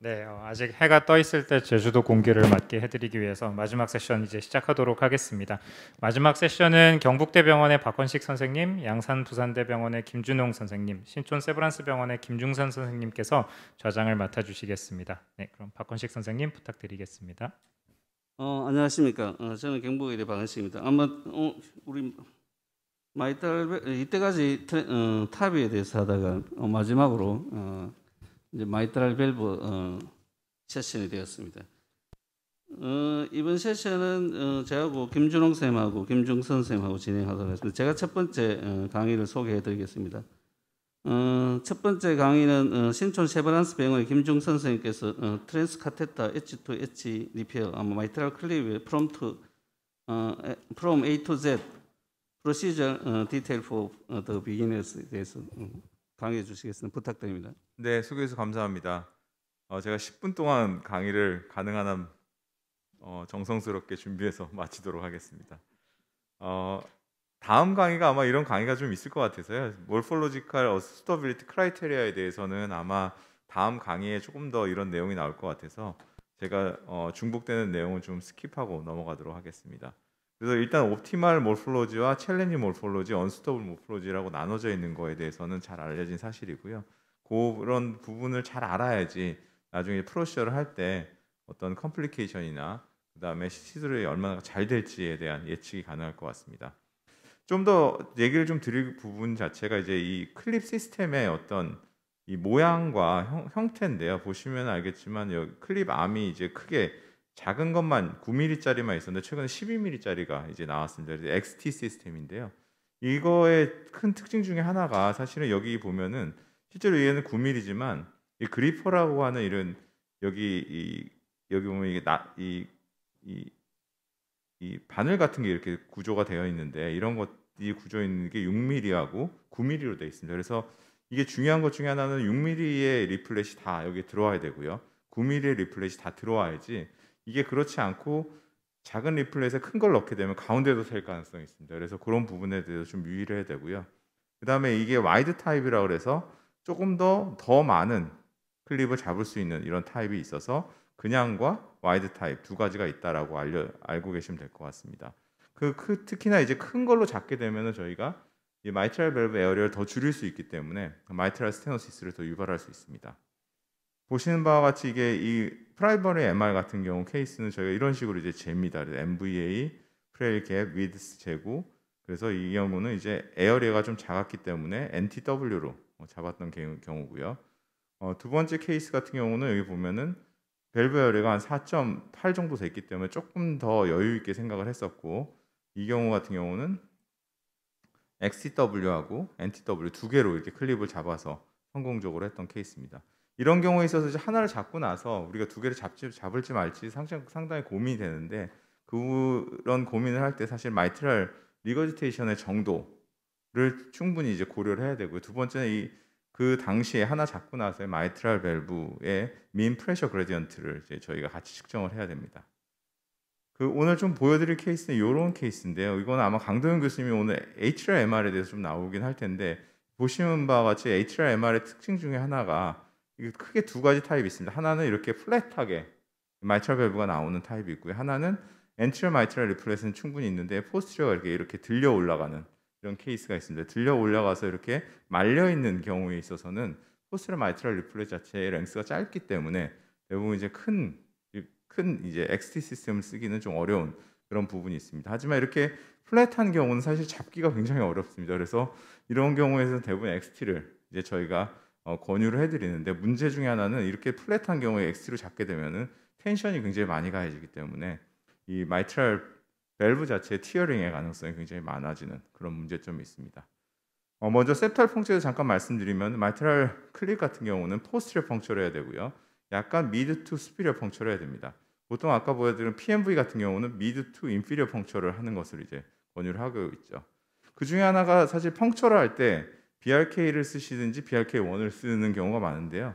네, 아직 해가 떠 있을 때 제주도 공기를 맞게 해드리기 위해서 마지막 세션 이제 시작하도록 하겠습니다. 마지막 세션은 경북대병원의 박헌식 선생님, 양산부산대병원의 김준홍 선생님, 신촌 세브란스병원의 김중선 선생님께서 좌장을 맡아주시겠습니다. 네, 그럼 박헌식 선생님 부탁드리겠습니다. 안녕하십니까. 저는 경북의대 박은식입니다. 아마 우리 이때까지 탑에 대해서 하다가 마지막으로 이제 마이트랄 밸브 세션이 되었습니다. 이번 세션은 저하고 김준홍 쌤하고 김중선 쌤하고 진행하도록 하겠습니다. 제가 첫 번째 강의를 소개해드리겠습니다. 첫 번째 강의는 신촌 세브란스 병원의 김중선 선생님께서 트랜스 카테터 H2H 리페어 마이트랄 클리브 from A to Z procedure detail for the beginners에 대해서 강의해 주시겠습니다. 부탁드립니다. 네, 수고해 주셔서 감사합니다. 제가 10분 동안 강의를 가능한 한 정성스럽게 준비해서 마치도록 하겠습니다. 다음 강의가 아마 이런 강의가 좀 있을 것 같아서요. Morphological Suitability Criteria에 대해서는 아마 다음 강의에 조금 더 이런 내용이 나올 것 같아서 제가 중복되는 내용은 좀 스킵하고 넘어가도록 하겠습니다. 그래서 일단 옵티멀 몰폴로지와 챌린지 몰폴로지, 언스터블 몰폴로지라고 나눠져 있는 거에 대해서는 잘 알려진 사실이고요. 그런 부분을 잘 알아야지 나중에 프로시저를 할 때 어떤 컴플리케이션이나 그 다음에 시술이 얼마나 잘 될지에 대한 예측이 가능할 것 같습니다. 좀 더 얘기를 좀 드릴 부분 자체가 이제 이 클립 시스템의 어떤 이 모양과 형태인데요. 보시면 알겠지만 여기 클립 암이 이제 크게 작은 것만 9mm짜리만 있었는데 최근에 12mm짜리가 이제 나왔습니다. 그래서 XT 시스템인데요. 이거의 큰 특징 중에 하나가 사실은 여기 보면은 실제로 얘는 9mm지만 이 그리퍼라고 하는 이런 여기 보면 이게 이 바늘 같은 게 이렇게 구조가 되어 있는데 이런 것이 구조 있는 게 6mm하고 9mm로 되어 있습니다. 그래서 이게 중요한 것 중에 하나는 6mm의 리플렛이 다 여기 들어와야 되고요. 9mm의 리플렛이 다 들어와야지 이게 그렇지 않고 작은 리플렛에 큰 걸 넣게 되면 가운데도 셀 가능성이 있습니다. 그래서 그런 부분에 대해서 좀 유의를 해야 되고요. 그 다음에 이게 와이드 타입이라고 그래서 조금 더 많은 클립을 잡을 수 있는 이런 타입이 있어서 그냥과 와이드 타입 두 가지가 있다라고 알고 계시면 될 것 같습니다. 특히나 이제 큰 걸로 잡게 되면은 저희가 이 마이트랄 밸브 에어리어를 더 줄일 수 있기 때문에 마이트랄 스테노시스를 더 유발할 수 있습니다. 보시는 바와 같이 이게 이 프라이머리 MR 같은 경우 케이스는 저희가 이런 식으로 이제 잽니다. MVA, 프레일 갭, 위드스 재고. 그래서 이 경우는 이제 에어리어가 좀 작았기 때문에 NTW로 잡았던 경우고요. 두 번째 케이스 같은 경우는 여기 보면은 밸브 에어리어가 한 4.8 정도 됐기 때문에 조금 더 여유 있게 생각을 했었고 이 경우 같은 경우는 XTW하고 NTW 두 개로 이렇게 클립을 잡아서 성공적으로 했던 케이스입니다. 이런 경우에 있어서 이제 하나를 잡고 나서 우리가 두 개를 잡을지 말지 상당히 고민이 되는데 그런 고민을 할 때 사실 마이트랄 리거지테이션의 정도를 충분히 이제 고려를 해야 되고요. 두 번째는 그 당시에 하나 잡고 나서의 마이트랄 밸브의 민 프레셔 그레디언트를 이제 저희가 같이 측정을 해야 됩니다. 오늘 좀 보여드릴 케이스는 이런 케이스인데요. 이건 아마 강도현 교수님이 오늘 HRMR에 대해서 좀 나오긴 할 텐데 보시는 바와 같이 HRMR의 특징 중에 하나가 크게 두 가지 타입이 있습니다. 하나는 이렇게 플랫하게 마이트랄 밸브가 나오는 타입이 있고요. 하나는 엔트리어 마이트랄 리플렛은 충분히 있는데 포스트리어가 이렇게 들려 올라가는 이런 케이스가 있습니다. 들려 올라가서 이렇게 말려 있는 경우에 있어서는 포스트리어 마이트랄 리플렛 자체의 랭스가 짧기 때문에 대부분 이제 큰 이제 XT 시스템을 쓰기는 좀 어려운 그런 부분이 있습니다. 하지만 이렇게 플랫한 경우는 사실 잡기가 굉장히 어렵습니다. 그래서 이런 경우에서는 대부분 XT를 이제 저희가 권유를 해드리는데 문제 중에 하나는 이렇게 플랫한 경우에 XT로 잡게 되면은 텐션이 굉장히 많이 가해지기 때문에 이 마이트랄 밸브 자체의 티어링의 가능성이 굉장히 많아지는 그런 문제점이 있습니다. 먼저 septal 펑처를 잠깐 말씀드리면 마이트랄 클립 같은 경우는 포스트리어 펑처를 해야 되고요. 약간 미드 투 스피리어 펑처를 해야 됩니다. 보통 아까 보여드린 PMV 같은 경우는 미드 투 인피리어 펑처를 하는 것을 이제 권유를 하고 있죠. 그 중에 하나가 사실 펑처를 할 때 BRK를 쓰시든지 BRK1을 쓰는 경우가 많은데요.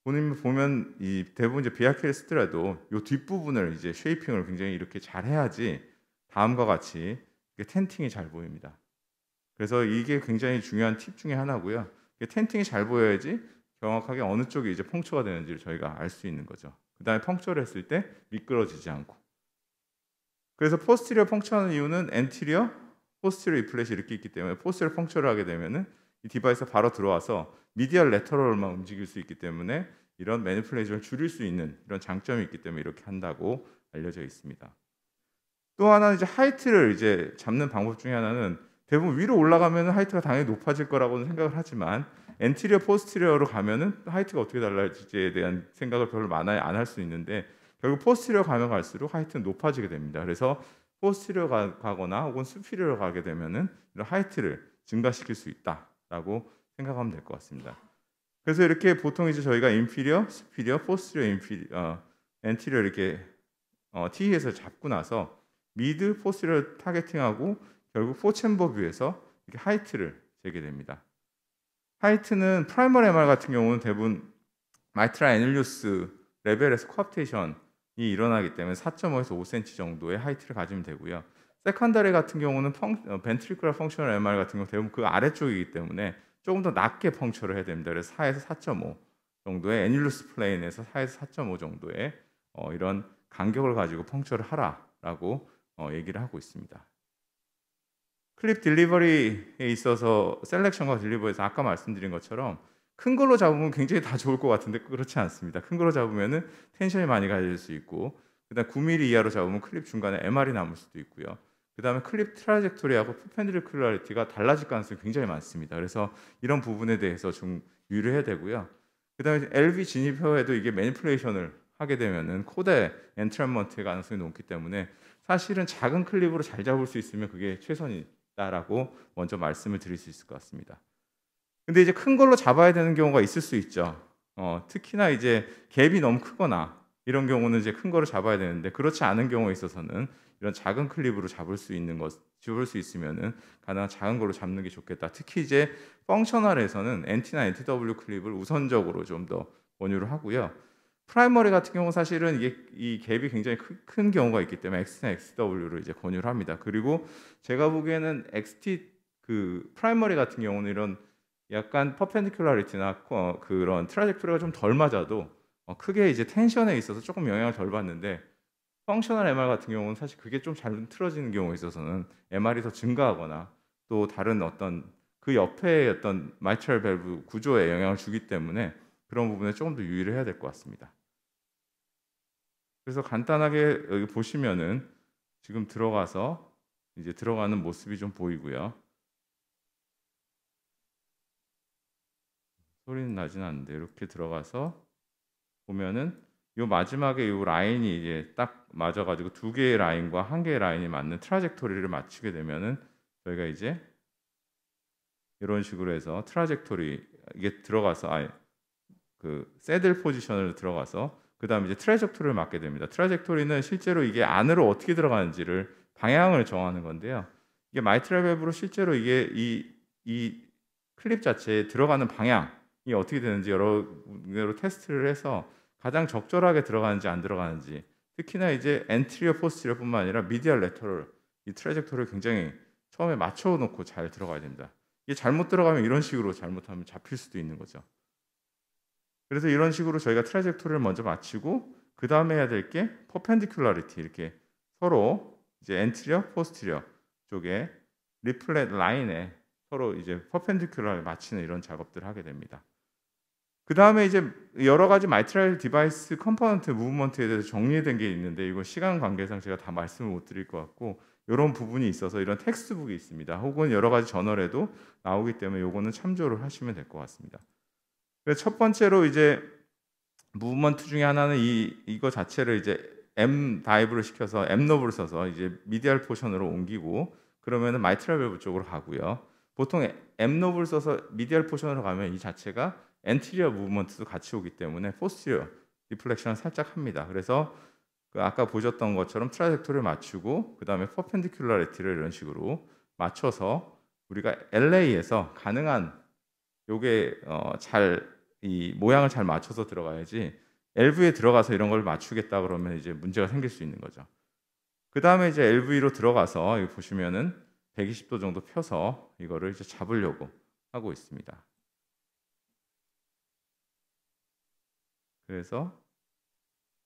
보면 대부분 이제 BRK를 쓰더라도 이 뒷부분을 이제 쉐이핑을 굉장히 이렇게 잘 해야지 다음과 같이 텐팅이 잘 보입니다. 그래서 이게 굉장히 중요한 팁 중에 하나고요. 텐팅이 잘 보여야지 정확하게 어느 쪽이 이제 펑처가 되는지를 저희가 알 수 있는 거죠. 그다음에 펑처를 했을 때 미끄러지지 않고. 그래서 포스티리어 펑처하는 이유는 엔티리어, 포스티리어 리플렛이 이렇게 있기 때문에 포스티리어 펑처를 하게 되면은 이 디바이스가 바로 들어와서 미디얼 레터럴만 움직일 수 있기 때문에 이런 매니플레이션을 줄일 수 있는 이런 장점이 있기 때문에 이렇게 한다고 알려져 있습니다. 또 하나는 이제 하이트를 이제 잡는 방법 중에 하나는 대부분 위로 올라가면 하이트가 당연히 높아질 거라고는 생각을 하지만 엔티리어 포스티리어로 가면은 하이트가 어떻게 달라질지에 대한 생각을 별로 많이 안 할 수 있는데 결국 포스티리어 가면 갈수록 하이트는 높아지게 됩니다. 그래서 포스티리어 가거나 혹은 수피리어 가게 되면은 이런 하이트를 증가시킬 수 있다라고 생각하면 될 것 같습니다. 그래서 이렇게 보통 이제 저희가 인피리어, 수피리어, 포스티리어, 엔티리어 이렇게 TE에서 잡고 나서 미드, 포스티리어 타겟팅하고 결국 포챔버 뷰에서 이렇게 하이트를 재게 됩니다. 하이트는 프라이머리 MR 같은 경우는 대부분 마이트라 애닐리우스 레벨에서 코압테이션이 일어나기 때문에 4.5에서 5cm 정도의 하이트를 가지면 되고요. 세컨더리 같은 경우는 벤트리큘러 펑셔널 MR 같은 경우 대부분 그 아래쪽이기 때문에 조금 더 낮게 펑처를 해야 됩니다. 그래서 4에서 4.5 정도의 애닐루스 플레인에서 4에서 4.5 정도의 이런 간격을 가지고 펑처를 하라라고 얘기를 하고 있습니다. 클립 딜리버리에 있어서 셀렉션과 딜리버리에서 아까 말씀드린 것처럼 큰 걸로 잡으면 굉장히 다 좋을 것 같은데 그렇지 않습니다. 큰 걸로 잡으면은 텐션이 많이 가질 수 있고, 그다음 9mm 이하로 잡으면 클립 중간에 MR이 남을 수도 있고요. 그다음에 클립 트라젝토리하고 퍼펜디큘러리티가 달라질 가능성이 굉장히 많습니다. 그래서 이런 부분에 대해서 좀 유의해야 되고요. 그다음에 LV 진입표에도 이게 매니플레이션을 하게 되면은 코드에 엔트랩먼트의 가능성이 높기 때문에 사실은 작은 클립으로 잘 잡을 수 있으면 그게 최선이다라고 먼저 말씀을 드릴 수 있을 것 같습니다. 근데 이제 큰 걸로 잡아야 되는 경우가 있을 수 있죠. 특히나 이제 갭이 너무 크거나 이런 경우는 이제 큰 거를 잡아야 되는데 그렇지 않은 경우에 있어서는 이런 작은 클립으로 잡을 수 있으면은 가능한 작은 걸로 잡는 게 좋겠다. 특히 이제 펑셔널에서는 NT나 NTW 클립을 우선적으로 좀 더 권유를 하고요. 프라이머리 같은 경우 사실은 이게 이 갭이 굉장히 큰 경우가 있기 때문에 X나 XW를 이제 권유를 합니다. 그리고 제가 보기에는 XT 그 프라이머리 같은 경우는 이런 약간 퍼펜디큘러리티나 그런 트라젝토리가 좀 덜 맞아도 크게 이제 텐션에 있어서 조금 영향을 덜 받는데 펑셔널 MR 같은 경우는 사실 그게 좀 잘 틀어지는 경우에 있어서는 MR이 더 증가하거나 또 다른 어떤 그 옆에 어떤 마이트럴 밸브 구조에 영향을 주기 때문에 그런 부분에 조금 더 유의를 해야 될 것 같습니다. 그래서 간단하게 여기 보시면은 지금 들어가서 이제 들어가는 모습이 좀 보이고요. 소리는 나진 않는데 이렇게 들어가서 보면은 요 마지막에 요 라인이 이제 딱 맞아가지고 두 개의 라인과 한 개의 라인이 맞는 트라젝토리를 맞추게 되면은 저희가 이제 이런 식으로 해서 트라젝토리 이게 들어가서 그 새들 포지션을 들어가서 그 다음에 이제 트라젝토리를 맞게 됩니다. 트라젝토리는 실제로 이게 안으로 어떻게 들어가는지를 방향을 정하는 건데요. 이게 마이트럴 밸브로 실제로 이게 이 클립 자체에 들어가는 방향이 어떻게 되는지 여러 테스트를 해서 가장 적절하게 들어가는지 안 들어가는지, 특히나 이제 엔트리어 포스티리어뿐만 아니라 미디얼 레터럴 이 트라젝토리를 굉장히 처음에 맞춰놓고 잘 들어가야 됩니다. 이게 잘못 들어가면 이런 식으로 잘못하면 잡힐 수도 있는 거죠. 그래서 이런 식으로 저희가 트라젝토리를 먼저 맞추고 그 다음에 해야 될 게 퍼펜디큘러리티, 이렇게 서로 이제 엔트리어, 포스티리어 쪽에 리플렛 라인에 서로 이제 퍼펜디큘러를 맞추는 이런 작업들을 하게 됩니다. 그 다음에 이제 여러 가지 마이트랄 디바이스 컴포넌트 무브먼트에 대해서 정리된 게 있는데 이거 시간 관계상 제가 다 말씀을 못 드릴 것 같고 이런 부분이 있어서 이런 텍스트북이 있습니다. 혹은 여러 가지 저널에도 나오기 때문에 이거는 참조를 하시면 될 것 같습니다. 그래서 첫 번째로 이제 무브먼트 중에 하나는 이거 자체를 이제 M 다이브를 시켜서 M 노브를 써서 이제 미디얼 포션으로 옮기고 그러면은 마이트랄 밸브 쪽으로 가고요. 보통 M 노브를 써서 미디얼 포션으로 가면 이 자체가 엔티리어 무브먼트도 같이 오기 때문에 포스티리어 디플렉션을 살짝 합니다. 그래서 그 아까 보셨던 것처럼 트라젝토리를 맞추고 그 다음에 퍼펜디큘러리티를 이런 식으로 맞춰서 우리가 LA에서 가능한 요게 이 모양을 잘 맞춰서 들어가야지 LV에 들어가서 이런 걸 맞추겠다 그러면 이제 문제가 생길 수 있는 거죠. 그 다음에 이제 LV로 들어가서 여기 보시면은 120도 정도 펴서 이거를 이제 잡으려고 하고 있습니다. 그래서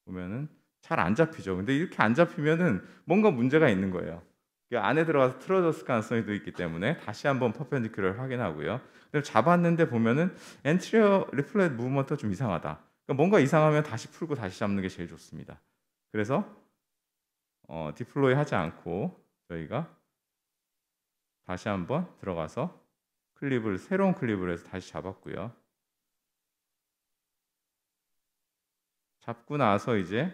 보면은 잘 안 잡히죠. 근데 이렇게 안 잡히면은 뭔가 문제가 있는 거예요. 안에 들어가서 틀어졌을 가능성이 있기 때문에 다시 한번 퍼펜디큘러를 확인하고요. 그럼 잡았는데 보면은 엔트리어 리플렛 무브먼트가 좀 이상하다. 그러니까 뭔가 이상하면 다시 풀고 다시 잡는 게 제일 좋습니다. 그래서 디플로이 하지 않고 저희가 다시 한번 들어가서 새로운 클립을 해서 다시 잡았고요. 잡고 나서 이제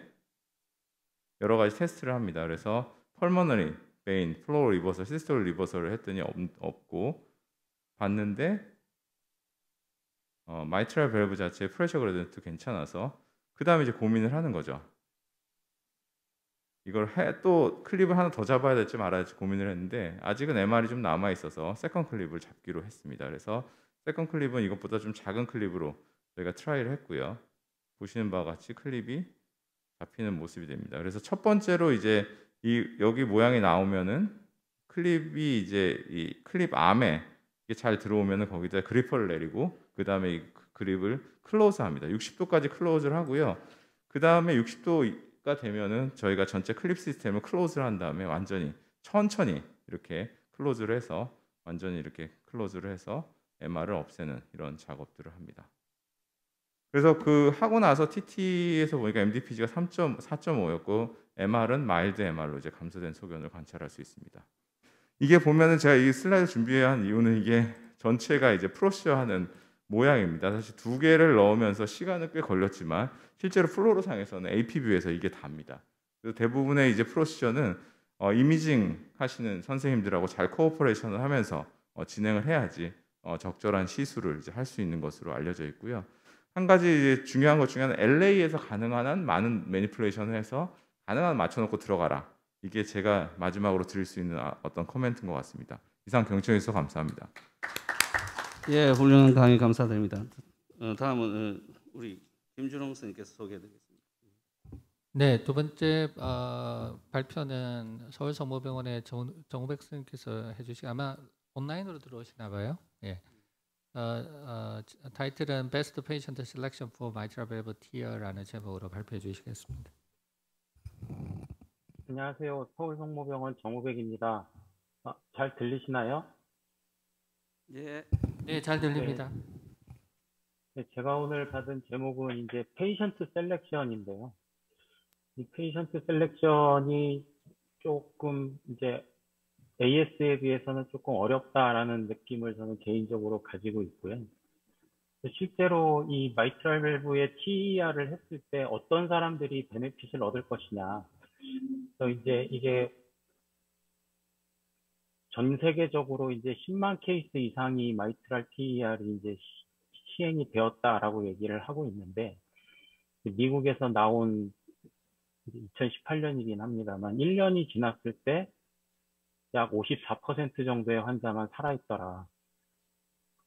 여러 가지 테스트를 합니다. 그래서 펄머너리, 베인, 플로어 리버설, 시스톨 리버설을 했더니 없고 봤는데 마이트랄 밸브 자체의 프레셔 그레디언트 괜찮아서 그 다음에 이제 고민을 하는 거죠. 이걸 또 클립을 하나 더 잡아야 될지 말아야 될지 고민을 했는데 아직은 MR이 좀 남아 있어서 세컨 클립을 잡기로 했습니다. 그래서 세컨 클립은 이것보다 좀 작은 클립으로 저희가 트라이를 했고요. 보시는 바와 같이 클립이 잡히는 모습이 됩니다. 그래서 첫 번째로 이제 여기 모양이 나오면은 클립이 이제 이 클립 암에 이게 잘 들어오면은 거기다 그리퍼를 내리고 그 다음에 이 그립을 클로즈합니다. 60도까지 클로즈를 하고요. 그 다음에 60도가 되면은 저희가 전체 클립 시스템을 클로즈를 한 다음에 완전히 천천히 이렇게 클로즈를 해서 완전히 이렇게 클로즈를 해서 MR을 없애는 이런 작업들을 합니다. 그래서 그 하고 나서 TT에서 보니까 MDPG가 4.5였고 MR은 마일드 MR로 이제 감소된 소견을 관찰할 수 있습니다. 이게 보면은 제가 이 슬라이드 준비한 이유는 이게 전체가 이제 프로시저하는 모양입니다. 사실 두 개를 넣으면서 시간은 꽤 걸렸지만 실제로 플로로상에서는 AP뷰에서 이게 답니다. 그래서 대부분의 이제 프로시저는 이미징 하시는 선생님들하고 잘 코오퍼레이션을 하면서 진행을 해야지 적절한 시술을 이제 할 수 있는 것으로 알려져 있고요. 한 가지 이제 중요한 것 중에 하나는 LA에서 가능한 한 많은 매니플레이션을 해서 가능한 한 맞춰놓고 들어가라. 이게 제가 마지막으로 드릴 수 있는 어떤 코멘트인 것 같습니다. 이상 경청해 주셔서 감사합니다. 예, 훌륭한 강의 감사드립니다. 다음은 우리 김준홍 선생님께서 소개해드리겠습니다. 네, 두 번째 발표는 서울성모병원의 정우백 선생님께서 해주시고 아마 온라인으로 들어오시나 봐요. 예. 타이틀은 Best Patient Selection for Mitral Valve TEER라는 제목으로 발표해 주시겠습니다. 안녕하세요. 서울성모병원 정우백입니다. 잘 들리시나요? 예. 네, 잘 들립니다. 네, 제가 오늘 받은 제목은 이제 페이션트 셀렉션인데요. 이 페이션트 셀렉션이 조금 이제 AS에 비해서는 조금 어렵다라는 느낌을 저는 개인적으로 가지고 있고요. 실제로 이 마이트랄 밸브의 TER을 했을 때 어떤 사람들이 베네핏을 얻을 것이냐. 그래서 이제 이게 전 세계적으로 이제 10만 케이스 이상이 마이트랄 TER이 이제 시행이 되었다라고 얘기를 하고 있는데, 미국에서 나온 2018년이긴 합니다만 1년이 지났을 때 약 54% 정도의 환자만 살아있더라.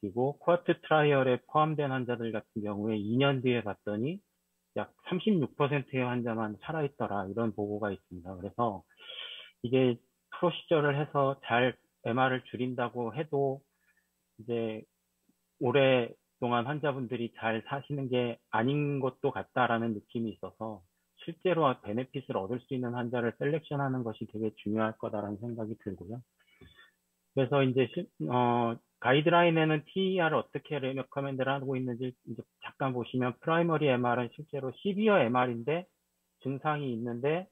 그리고 쿼트 트라이얼에 포함된 환자들 같은 경우에 2년 뒤에 봤더니 약 36%의 환자만 살아있더라. 이런 보고가 있습니다. 그래서 이게 프로시저를 해서 잘 MR을 줄인다고 해도 이제 오랫동안 환자분들이 잘 사시는 게 아닌 것도 같다라는 느낌이 있어서 실제로 베네핏을 얻을 수 있는 환자를 셀렉션하는 것이 되게 중요할 거다라는 생각이 들고요. 그래서 이제 가이드라인에는 TER을 어떻게 레커멘드를 하고 있는지 이제 잠깐 보시면 프라이머리 MR은 실제로 시비어 MR인데 증상이 있는데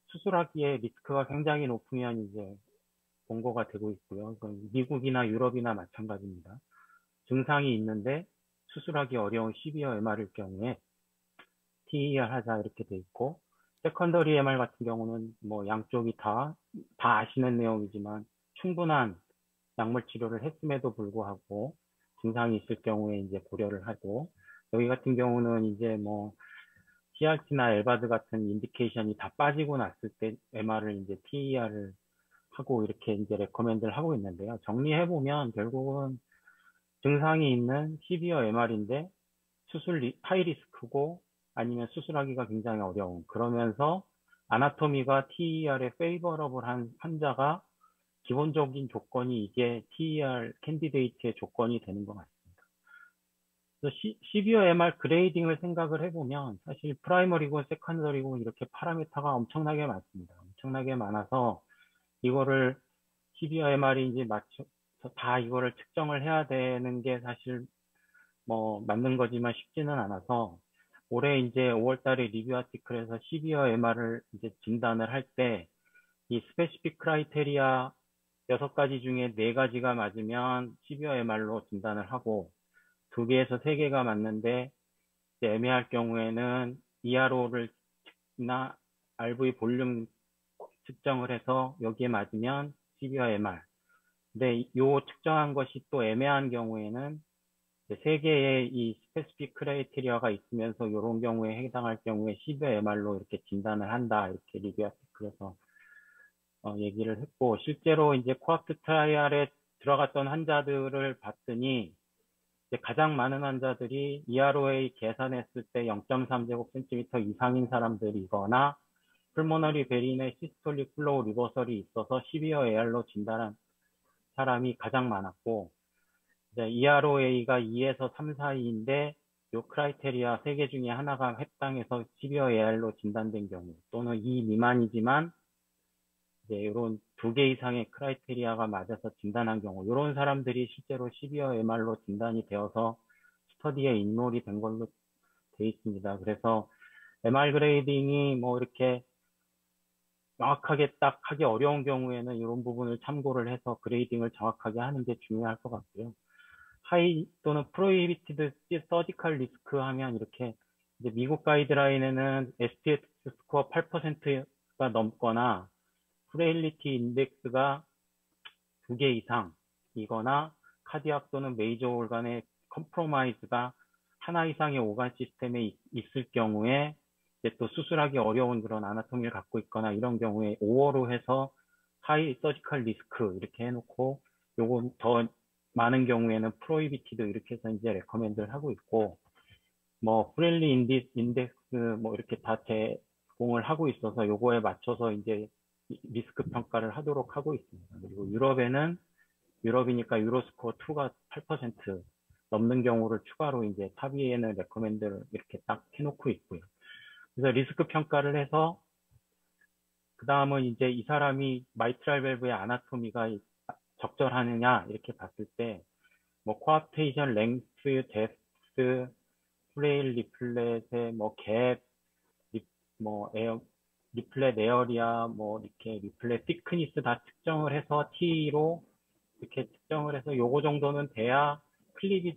수술하기에 리스크가 굉장히 높으면 이제 권고가 되고 있고요. 미국이나 유럽이나 마찬가지입니다. 증상이 있는데 수술하기 어려운 시비어 MR일 경우에 TER 하자 이렇게 돼 있고, 세컨더리 MR 같은 경우는 뭐 양쪽이 다 아시는 내용이지만 충분한 약물 치료를 했음에도 불구하고 증상이 있을 경우에 이제 고려를 하고, 여기 같은 경우는 이제 뭐 CRT나 엘바드 같은 인디케이션이 다 빠지고 났을 때 MR을 이제 TER을 하고 이렇게 이제 레커멘드를 하고 있는데요. 정리해 보면 결국은 증상이 있는 시비어 MR인데 수술 하이 리스크고 아니면 수술하기가 굉장히 어려운, 그러면서 아나토미가 TER에 페이버러블한 환자가 기본적인 조건이 이게 TER 캔디데이트의 조건이 되는 것 같습니다. 그래서 시비어 MR 그레이딩을 생각을 해보면 사실 프라이머리고 세컨더리고 이렇게 파라미터가 엄청나게 많습니다. 엄청나게 많아서 이거를 시비어 MR이 이제 맞춰서 다 이거를 측정을 해야 되는 게 사실 뭐 맞는 거지만 쉽지는 않아서 올해 이제 5월 달에 리뷰 아티클에서 시비어 MR을 이제 진단을 할 때 이 스페시픽 크라이테리아 6가지 중에 4가지가 맞으면 시비어 MR로 진단을 하고 2개에서 3개가 맞는데 이제 애매할 경우에는 ERO를 나 RV 볼륨 측정을 해서 여기에 맞으면 시비어 MR. 근데 요 측정한 것이 또 애매한 경우에는 3개의 이 스페시픽 크라이테리아가 있으면서 이런 경우에 해당할 경우에 시비어 MR로 이렇게 진단을 한다. 이렇게 리뷰 아티클에서 얘기를 했고, 실제로 이제 코앞트 트라이얼에 들어갔던 환자들을 봤더니 이제 가장 많은 환자들이 EROA 계산했을 때 0.3제곱센티미터 이상인 사람들이거나 풀모너리 베린의 시스톨릭 플로우 리버설이 있어서 시비어 AR로 진단한 사람이 가장 많았고, 이제 EROA가 2에서 3 사이인데 요 크라이테리아 3개 중에 하나가 해당해서 시비어 AR로 진단된 경우 또는 2 미만이지만 이제 이런 2개 이상의 크라이테리아가 맞아서 진단한 경우 이런 사람들이 실제로 시비어 MR로 진단이 되어서 스터디에 인롤이 된 걸로 돼 있습니다. 그래서 MR 그레이딩이 뭐 이렇게 정확하게 딱 하기 어려운 경우에는 이런 부분을 참고를 해서 그레이딩을 정확하게 하는 게 중요할 것 같고요. 하이 또는 프로히비티드 서지컬 리스크 하면 이렇게 이제 미국 가이드라인에는 STS 스코어 8%가 넘거나 프레일리티 인덱스가 2개 이상이거나 카디악 또는 메이저 올간의 컴프로마이즈가 하나 이상의 오간 시스템에 있을 경우에 이제 또 수술하기 어려운 그런 아나토미를 갖고 있거나 이런 경우에 5호로 해서 하이 서지컬 리스크 이렇게 해놓고 요건 더 많은 경우에는 프로히비티드 이렇게 해서 이제 레커멘드를 하고 있고 뭐 프렐리 인덱스 뭐 이렇게 다 제공을 하고 있어서 요거에 맞춰서 이제 리스크 평가를 하도록 하고 있습니다. 그리고 유럽이니까 유로스코어 2가 8% 넘는 경우를 추가로 이제 탑2에는 레커멘드를 이렇게 딱 해놓고 있고요. 그래서 리스크 평가를 해서 그 다음은 이제 이 사람이 마이트랄 밸브의 아나토미가 적절하느냐 이렇게 봤을 때 뭐 코앞테이션 랭스, 데프트, 프레일 리플렛의 뭐 갭, 뭐 리플렛 에어리아, 뭐 이렇게 리플렛 티크니스 다 측정을 해서 T로 이렇게 측정을 해서 요거 정도는 돼야 클립이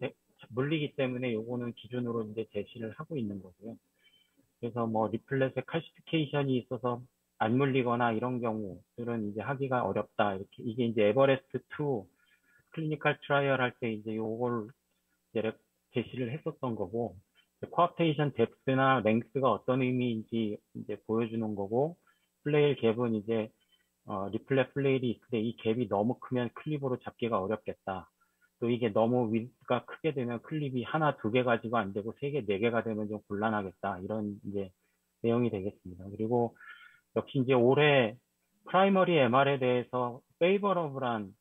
물리기 때문에 요거는 기준으로 이제 제시를 하고 있는 거고요. 그래서 뭐 리플렛의 칼시피케이션이 있어서 안 물리거나 이런 경우들은 이제 하기가 어렵다. 이렇게 이게 이제 에버레스트 2 클리니컬 트라이얼 할 때 이제 요걸 이제 제시를 했었던 거고 코앞테이션 뎁스나 랭스가 어떤 의미인지 이제 보여주는 거고 플레일 갭은 이제 리플렛 플레일이 있을 때 이 갭이 너무 크면 클립으로 잡기가 어렵겠다. 또 이게 너무 width가 크게 되면 클립이 하나, 2개 가지고 안 되고 3개, 4개 되면 좀 곤란하겠다. 이런 이제 내용이 되겠습니다. 그리고 역시 이제 올해 프라이머리 MR에 대해서 페이버러블한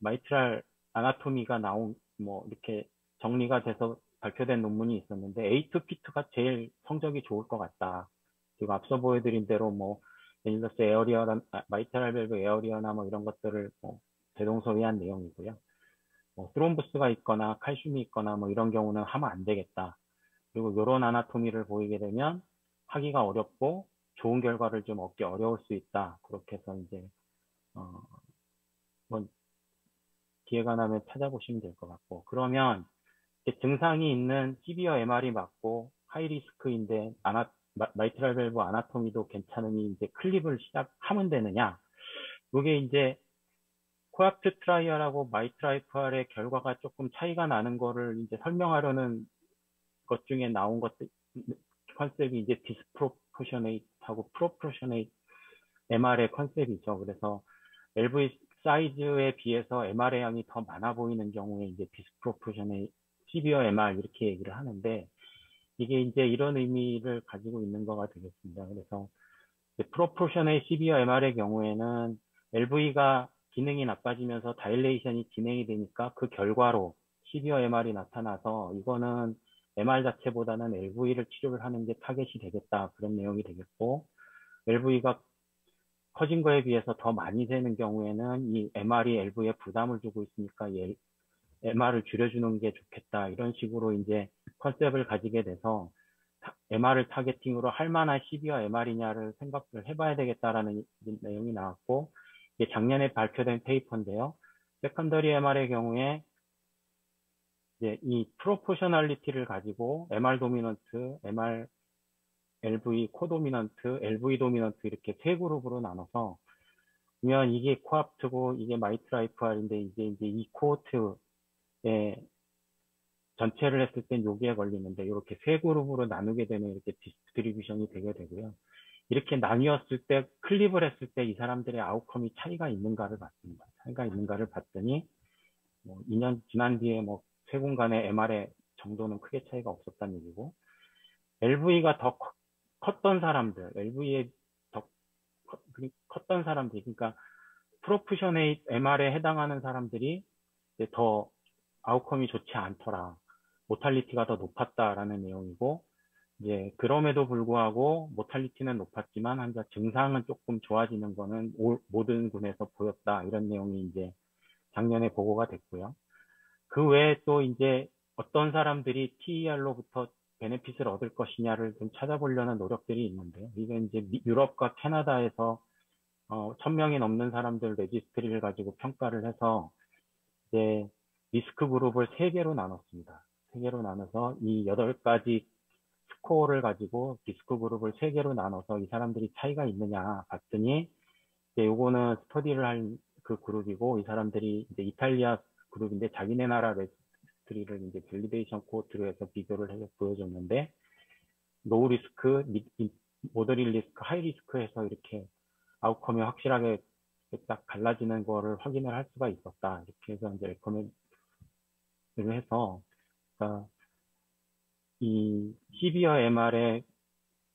마이트랄 아나토미가 나온 뭐 이렇게 정리가 돼서 발표된 논문이 있었는데 A2P2가 제일 성적이 좋을 것 같다. 그리고 앞서 보여드린 대로 뭐 예를 들어서 에어리어나 마이트랄 밸브 에어리어나 뭐 이런 것들을 뭐 대동소이한 내용이고요. 뭐 스롬부스가 있거나 칼슘이 있거나 뭐 이런 경우는 하면 안 되겠다. 그리고 이런 아나토미를 보이게 되면 하기가 어렵고 좋은 결과를 좀 얻기 어려울 수 있다. 그렇게 해서 이제 뭐 기회가 나면 찾아보시면 될 것 같고 그러면 증상이 있는 시비어 MR이 맞고 하이 리스크인데 마이트랄 밸브 아나토미도 괜찮으니 이제 클립을 시작하면 되느냐? 이게 이제 코앞트 트라이얼하고 마이트랄 FR의 결과가 조금 차이가 나는 거를 이제 설명하려는 것 중에 나온 것들 컨셉이 이제 디스프로포셔네이트하고 프로포셔네이트 MR의 컨셉이죠. 그래서 LV 사이즈에 비해서 MR의 양이 더 많아 보이는 경우에 이제 디스프로포셔네이트 시비어 MR 이렇게 얘기를 하는데 이게 이제 이런 의미를 가지고 있는 거가 되겠습니다. 그래서 프로포셔널 시비어 MR의 경우에는 LV가 기능이 나빠지면서 다일레이션이 진행이 되니까 그 결과로 시비어 MR이 나타나서 이거는 MR 자체보다는 LV를 치료를 하는 게 타겟이 되겠다. 그런 내용이 되겠고, LV가 커진 거에 비해서 더 많이 되는 경우에는 이 MR이 LV에 부담을 주고 있으니까 이 MR을 줄여주는 게 좋겠다. 이런 식으로 이제 컨셉을 가지게 돼서 MR을 타겟팅으로 할 만한 시비어 MR이냐를 생각을 해봐야 되겠다라는 내용이 나왔고, 이게 작년에 발표된 페이퍼인데요. 세컨더리 MR의 경우에 이제 이 프로포셔널리티를 가지고 MR 도미넌트, MR LV 코도미넌트, LV 도미넌트 이렇게 세 그룹으로 나눠서 보면 이게 코앞트고 이게 마이트라 IFR인데 이제 이 코호트의 전체를 했을 땐 여기에 걸리는데 이렇게 세 그룹으로 나누게 되면 이렇게 디스트리뷰션이 되게 되고요. 이렇게 나뉘었을 때 클립을 했을 때 이 사람들의 아웃컴이 차이가 있는가를 봤습니다. 차이가 있는가를 봤더니 뭐 2년 지난 뒤에 뭐 세 공간의 MR의 정도는 크게 차이가 없었다는 얘기고, LV가 더 컸던 사람들, LV에 더 컸던 사람들, 그러니까 프로포셔네이트 MR에 해당하는 사람들이 이제 더 아웃컴이 좋지 않더라. 모탈리티가 더 높았다라는 내용이고, 이제 그럼에도 불구하고 모탈리티는 높았지만 환자 증상은 조금 좋아지는 거는 모든 군에서 보였다. 이런 내용이 이제 작년에 보고가 됐고요. 그 외에 또 이제 어떤 사람들이 TER로부터 베네핏을 얻을 것이냐를 좀 찾아보려는 노력들이 있는데요. 이건 이제 유럽과 캐나다에서 1000명이 넘는 사람들 레지스트리를 가지고 평가를 해서 이제 리스크 그룹을 3개로 나눴습니다. 3개로 나눠서 이 8가지 스코어를 가지고 리스크 그룹을 3개로 나눠서 이 사람들이 차이가 있느냐 봤더니 이제 요거는 스터디를 할 그 그룹이고, 이 사람들이 이제 이탈리아 그룹인데 자기네 나라 레지스트리를 이제 밸리데이션 코호트로 해서 비교를 해서 보여줬는데, 로우 리스크, 모더릿 리스크, 하이 리스크에서 이렇게 아웃컴이 확실하게 딱 갈라지는 거를 확인을 할 수가 있었다. 이렇게 해서 이제 레커멘드를 해서, 그러니까 이 시비어 MR에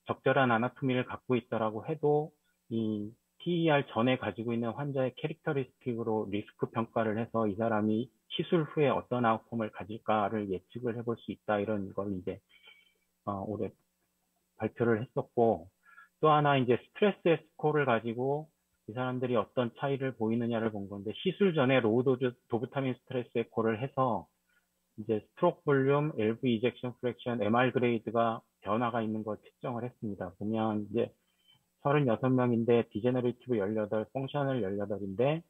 적절한 아나토미를 갖고 있더라고 해도 이 TER 전에 가지고 있는 환자의 캐릭터리스틱으로 리스크 평가를 해서 이 사람이 시술 후에 어떤 아웃컴을 가질까를 예측을 해볼 수 있다. 이런 걸 이제 올해 발표를 했었고, 또 하나 이제 스트레스 스코어를 가지고 이 사람들이 어떤 차이를 보이느냐를 본 건데, 시술 전에 로우 도즈 도부타민 스트레스 에코를 해서 이제 스트로크 볼륨, LV 이젝션 프랙션, MR 그레이드가 변화가 있는 걸 측정을 했습니다. 보면 이제 36명인데 디제너레이티브 18, 펑셔널 18인데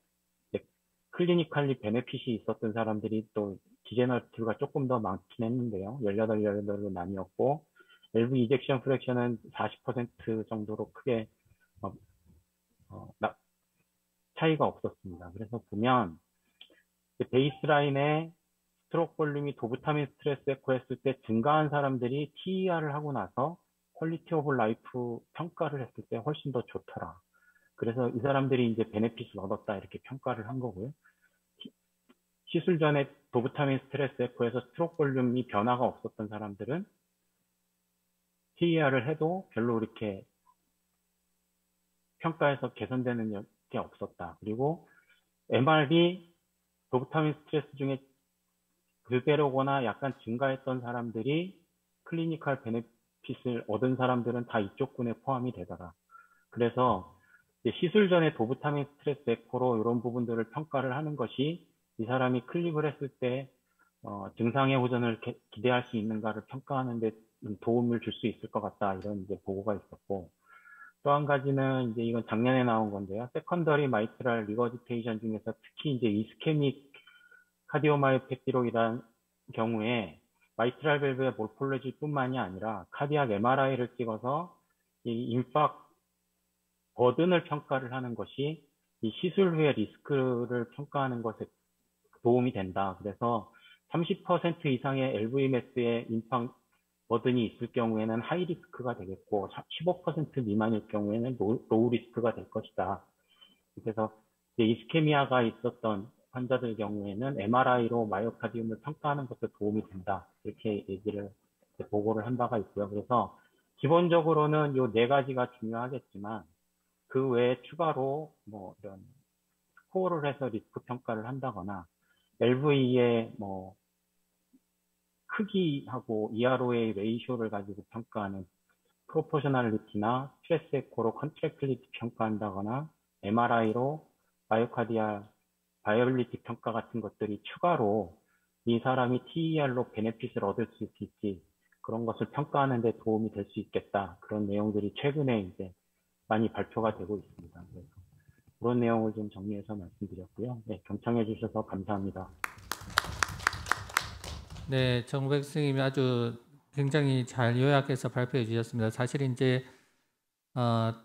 클리니컬리 베네핏이 있었던 사람들이 또 디제너레이티브가 조금 더 많긴 했는데요. 18로 나뉘었고, LV 이젝션 프랙션은 40% 정도로 크게 차이가 없었습니다. 그래서 보면 베이스라인에 스트로크 볼륨이 도부타민 스트레스 에코 했을 때 증가한 사람들이 TER을 하고 나서 퀄리티 오브 라이프 평가를 했을 때 훨씬 더 좋더라. 그래서 이 사람들이 이제 베네핏을 얻었다 이렇게 평가를 한 거고요. 시술 전에 도부타민 스트레스 에코에서 스트로크 볼륨이 변화가 없었던 사람들은 TER을 해도 별로 이렇게 평가에서 개선되는 게 없었다. 그리고 MR이 도부타민 스트레스 중에 그대로거나 약간 증가했던 사람들이 클리니컬 베네핏을 얻은 사람들은 다 이쪽 군에 포함이 되더라. 그래서 시술 전에 도부타민 스트레스 에코로 이런 부분들을 평가를 하는 것이 이 사람이 클립을 했을 때 증상의 호전을 기대할 수 있는가를 평가하는 데 도움을 줄 수 있을 것 같다. 이런 이제 보고가 있었고, 또 한 가지는 이제 이건 작년에 나온 건데요. 세컨더리 마이트랄 리거지테이션 중에서 특히 이제 이스케믹 카디오마이오패티로이란 경우에 마이트랄 밸브의 몰폴로지뿐만이 아니라 카디악 MRI를 찍어서 이 임팍 버든을 평가를 하는 것이 이 시술 후의 리스크를 평가하는 것에 도움이 된다. 그래서 30% 이상의 LV 매스의 임팍 버든이 있을 경우에는 하이 리스크가 되겠고 15% 미만일 경우에는 로우 리스크가 될 것이다. 그래서 이스케미아가 있었던 환자들 경우에는 MRI로 마이오카디움을 평가하는 것도 도움이 된다. 이렇게 얘기를 보고를 한 바가 있고요. 그래서 기본적으로는 이 4가지가 중요하겠지만 그 외에 추가로 뭐 이런 스코어를 해서 리스크 평가를 한다거나 LV의 뭐 크기하고 EROA 레이쇼를 가지고 평가하는 프로포셔널리티나 스트레스 에코로 컨트랙빌리티 평가한다거나 MRI로 마이오카디알 바이어빌리티 평가 같은 것들이 추가로 이 사람이 TER로 베네핏을 얻을 수 있을지 그런 것을 평가하는 데 도움이 될 수 있겠다. 그런 내용들이 최근에 이제 많이 발표가 되고 있습니다. 그래서 그런 내용을 좀 정리해서 말씀드렸고요. 네, 경청해 주셔서 감사합니다. 네, 정백 선생님이 아주 굉장히 잘 요약해서 발표해 주셨습니다. 사실 이제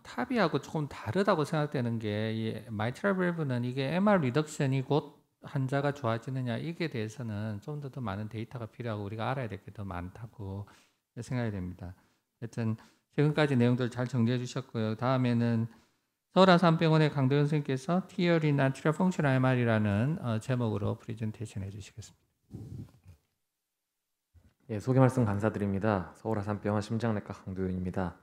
탑이하고 조금 다르다고 생각되는 게 이 마이트랄 밸브는 이게 MR 리덕션이 곧 환자가 좋아지느냐 이게 대해서는 좀 더 많은 데이터가 필요하고 우리가 알아야 될 게 더 많다고 생각이 됩니다. 하여튼 지금까지 내용들 잘 정리해 주셨고요. 다음에는 서울아산병원의 강도현 선생님께서 티어리나 아트리얼 펑셔널 MR이라는 제목으로 프레젠테이션 해주시겠습니다. 예, 소개 말씀 감사드립니다. 서울아산병원 심장내과 강도현입니다.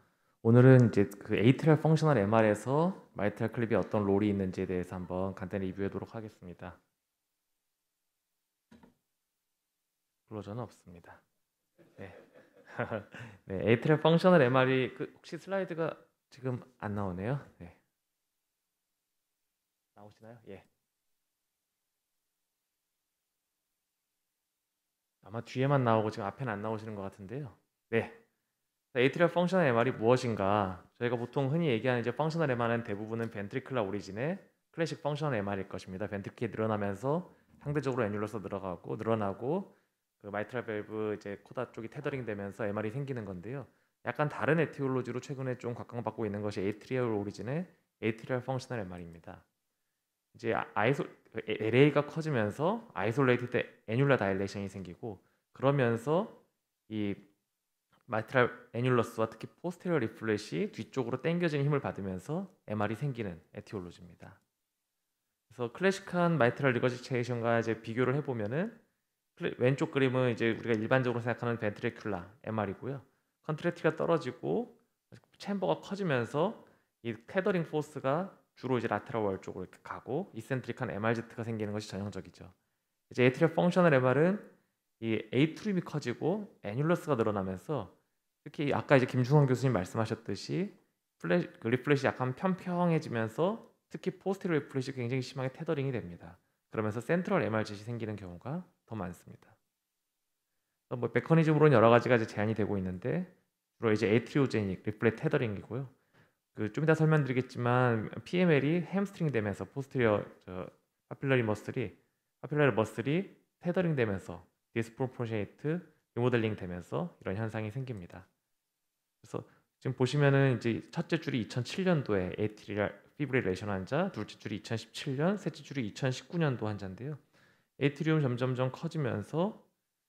오늘은 이제 그 에이트리얼 펑셔널 MR에서 마이트랄 클립이 어떤 롤이 있는지에 대해서 한번 간단히 리뷰하도록 하겠습니다. 블러저는 없습니다. 네. 네, 에이트리얼 펑셔널 MR이 혹시 슬라이드가 지금 안 나오네요. 네. 나오시나요? 예. 아마 뒤에만 나오고 지금 앞에는 안 나오시는 것 같은데요. 네. 에이트리얼 펑셔널 MR이 무엇인가? 저희가 보통 흔히 얘기하는 이제 펑셔널 MR은 대부분은 벤트리클라 오리진의 클래식 펑셔널 MR일 것입니다. 벤트리클이 늘어나면서 상대적으로 애뉴러스 늘어나고 그 마이트랄 밸브 이제 코다 쪽이 테더링 되면서 MR이 생기는 건데요. 약간 다른 에티올로지로 최근에 좀 각광받고 있는 것이 에이트리얼 오리진의 에이트리얼 펑셔널 MR입니다. 이제 LA가 커지면서 아이솔레이티드 애뉴라 다일레이션이 생기고 그러면서 이 마이트랄 애뉴러스와 특히 포스테리어 리플렛이 뒤쪽으로 당겨지는 힘을 받으면서 MR이 생기는 에티올로지입니다. 그래서 클래식한 마이트랄 리거지테이션과 이제 비교를 해보면은 왼쪽 그림은 이제 우리가 일반적으로 생각하는 벤트리큘라 MR이고요. 컨트랙티가 떨어지고 챔버가 커지면서 이 테더링 포스가 주로 이제 라테럴 월 쪽으로 이렇게 가고 이센트릭한 MRZ가 생기는 것이 전형적이죠. 이제 에이트리얼 펑셔널 MR은 이 에이트림이 커지고 애뉴러스가 늘어나면서 특히 아까 이제 김준원 교수님 말씀하셨듯이 리플렛이 약간 평평해지면서 특히 포스테리어 리플렛이 굉장히 심하게 테더링이 됩니다. 그러면서 센트럴 MRZ이 생기는 경우가 더 많습니다. 뭐 메커니즘으로는 여러 가지가 이제 제한이 되고 있는데 주로 이제 에이트리오제닉 리플렛 테더링이고요. 좀 이따 설명드리겠지만 PML이 햄스트링 되면서 포스테리어 파필러리 머슬이 테더링 되면서 디스프로포셔네이트 리모델링 되면서 이런 현상이 생깁니다. 그래서 지금 보시면은 이제 첫째 줄이 2007년도에 에이트리얼 피브릴레이션 환자, 둘째 줄이 2017년, 셋째 줄이 2019년도 환자인데요. 에이트리움 점점점 커지면서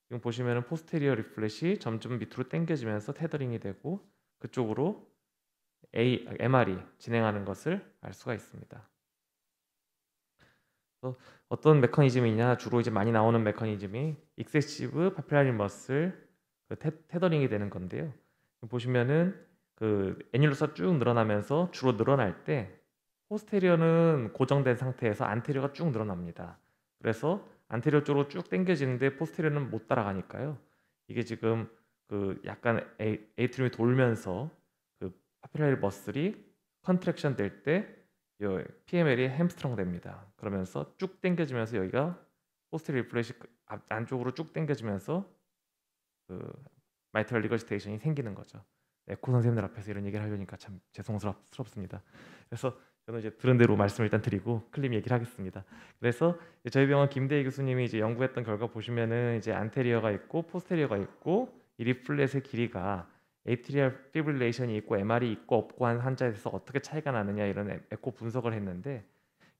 지금 보시면은 포스테리어 리플렛이 점점 밑으로 당겨지면서 테더링이 되고 그쪽으로 MR이 진행하는 것을 알 수가 있습니다. 어떤 메커니즘이냐? 주로 이제 많이 나오는 메커니즘이 익세시브 파필라리 머슬 테더링이 되는 건데요. 보시면은 그 애뉴러스가 쭉 늘어나면서 주로 늘어날 때 포스테리어는 고정된 상태에서 안테리어가 쭉 늘어납니다. 그래서 안테리어 쪽으로 쭉 당겨지는데 포스테리어는 못 따라가니까요. 이게 지금 그 약간 에이트림이 돌면서 그 파필라리 머슬이 컨트랙션 될 때 PML이 햄스트롱 됩니다. 그러면서 쭉 당겨지면서 여기가 포스테리어 리플렛이 안쪽으로 쭉 당겨지면서 그 마이트럴 리거지테이션이 생기는 거죠. 에코 선생님들 앞에서 이런 얘기를 하려니까 참 죄송스럽습니다. 그래서 저는 이제 들은 대로 말씀을 일단 드리고 클립 얘기를 하겠습니다. 그래서 저희 병원 김대희 교수님이 이제 연구했던 결과 보시면은 이제 안테리어가 있고 포스테리어가 있고 이 리플렛의 길이가 에이트리얼 피브릴레이션이 있고 MR이 있고 없고 한 환자에 대해서 어떻게 차이가 나느냐 이런 에코 분석을 했는데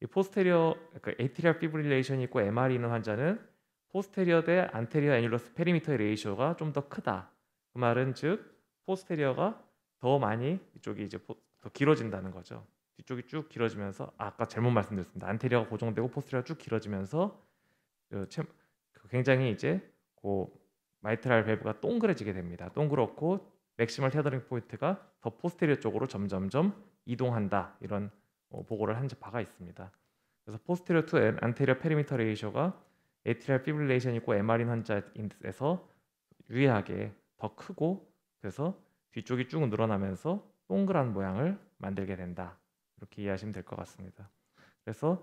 이 포스테리어 그러니까 에이트리얼 피브릴레이션이 있고 MR이 있는 환자는 포스테리어 대 안테리어 애뉴러스 페리미터의 레이쇼가 좀 더 크다. 그 말은 즉 포스테리어가 더 많이 이쪽이 이제 더 길어진다는 거죠. 뒤쪽이 쭉 길어지면서 아까 잘못 말씀드렸습니다. 안테리어가 고정되고 포스테리어가 쭉 길어지면서 굉장히 이제 그 마이트랄 밸브가 동그래지게 됩니다. 동그랗고 맥시멀 테더링 포인트가 더 포스테리어 쪽으로 점점점 이동한다. 이런 보고를 한 바가 있습니다. 그래서 포스테리어 투 안테리어 페리미터 레이쇼가 에이트리얼 피브릴레이션 있고 MR인 환자에서 유의하게 더 크고 그래서 뒤쪽이 쭉 늘어나면서 동그란 모양을 만들게 된다. 이렇게 이해하시면 될 것 같습니다. 그래서